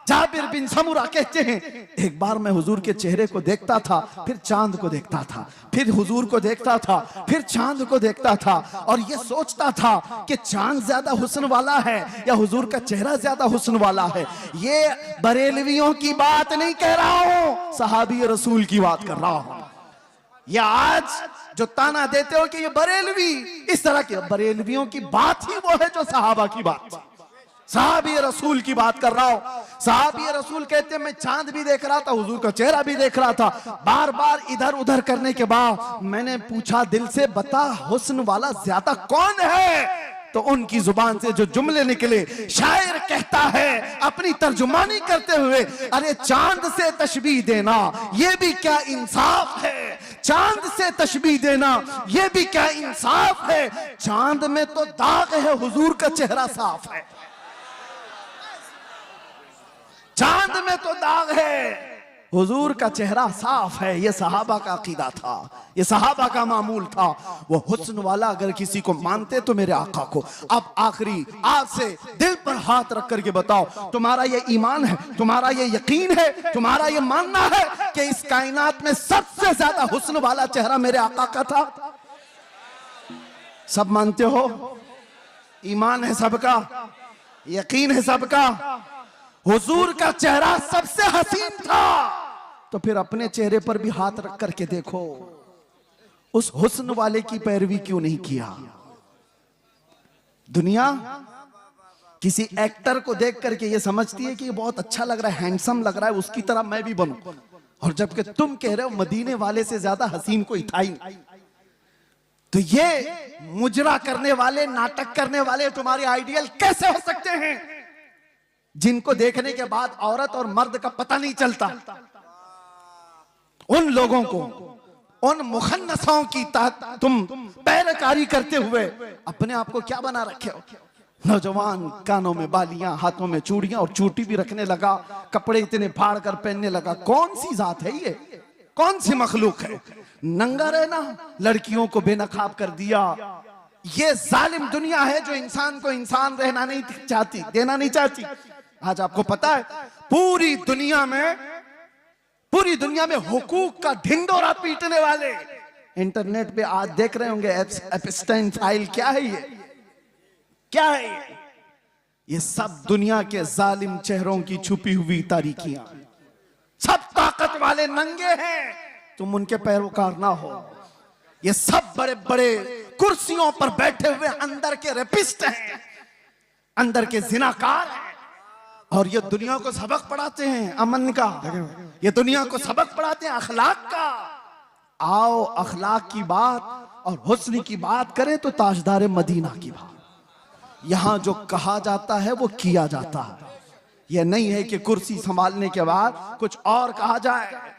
जाबिर बिन समुरा कहते हैं एक बार मैं हुजूर के चेहरे को देखता था, फिर चांद को देखता था, फिर हुजूर को देखता था, फिर चांद को देखता था, और ये सोचता था कि चांद ज्यादा हुस्न वाला है या हुजूर का चेहरा ज्यादा हुस्न वाला है। ये बरेलवियों की बात नहीं कह रहा हूं, सहाबी रसूल की बात कर रहा हूं। या आज जो ताना देते हो कि ये बरेलवी, इस तरह के बरेलवियों की बात ही वो है जो सहाबा की बात, सहाबी रसूल की बात कर रहा हूं। सहाबी रसूल कहते हैं मैं चांद भी देख रहा था, हुजूर का चेहरा भी देख रहा था। बार बार इधर उधर करने के बाद मैंने पूछा दिल से, बता हुस्न वाला ज्यादा कौन है? तो उनकी जुबान से जो जुमले निकले, शायर कहता है अपनी तर्जुमानी करते हुए, अरे चांद से तशबीह देना ये भी क्या इंसाफ है, चांद से तशबीह देना ये भी क्या इंसाफ है। चांद में तो दाग है, हुजूर का चेहरा साफ है। चांद में तो दाग है, हुजूर का चेहरा साफ है। ये सहाबा का अकीदा था, ये सहाबा का मामूल था। वो हुस्न वाला अगर किसी को मानते तो मेरे आका को। अब आखिरी आज से दिल पर हाथ रख करके बताओ, तुम्हारा ये ईमान है, तुम्हारा ये यकीन है, तुम्हारा ये मानना है कि इस कायनात में सबसे ज्यादा हुस्न वाला चेहरा मेरे आका का था? सब मानते हो? ईमान है सबका, यकीन है सबका, हुजूर का चेहरा सबसे हसीन था। तो फिर अपने चेहरे पर भी हाथ रख करके देखो, उस हुस्न वाले की पैरवी क्यों नहीं किया? दुनिया किसी एक्टर को देख करके ये समझती है कि ये बहुत अच्छा लग रहा है, हैंडसम लग रहा है, उसकी तरह मैं भी बनूं, और जबकि तुम कह रहे हो मदीने वाले से ज्यादा हसीन कोई था ही नहीं। तो ये मुजरा करने वाले, नाटक करने वाले तुम्हारे आइडियल कैसे हो सकते हैं, जिनको देखने के बाद औरत और मर्द का पता नहीं चलता? उन लोगों को, उन मुखन्नसों की तुम पैरकारी करते हुए अपने आप को क्या बना रखे हो? नौजवान कानों में बालियां, हाथों में चूड़ियां और चोटी भी रखने लगा, कपड़े इतने फाड़ कर पहनने लगा। कौन सी जात है ये, कौन सी मखलूक है? नंगा रहना लड़कियों को बेनकाब कर दिया। ये जालिम दुनिया है जो इंसान को इंसान रहना नहीं चाहती, देना नहीं चाहती। आज आपको पता है पूरी दुनिया में हुकूक का ढिंडोरा पीटने वाले इंटरनेट पे आज देख रहे होंगे एप्स्टाइन फाइल। क्या है ये, क्या है ये? सब दुनिया के जालिम चेहरों की छुपी हुई तारीकियां। सब ताकत वाले नंगे हैं, तुम उनके पैरोकार ना हो। ये सब बड़े बड़े कुर्सियों पर बैठे हुए अंदर के रेपिस्ट हैं, अंदर के जिनाकार हैं, और ये दुनिया को सबक पढ़ाते हैं अमन का, ये दुनिया को सबक पढ़ाते हैं अखलाक का। आओ अखलाक की बात और हुस्न की बात करें तो ताजदार मदीना की बात, यहां जो कहा जाता है वो किया जाता है। यह नहीं है कि कुर्सी संभालने के बाद कुछ और कहा जाए।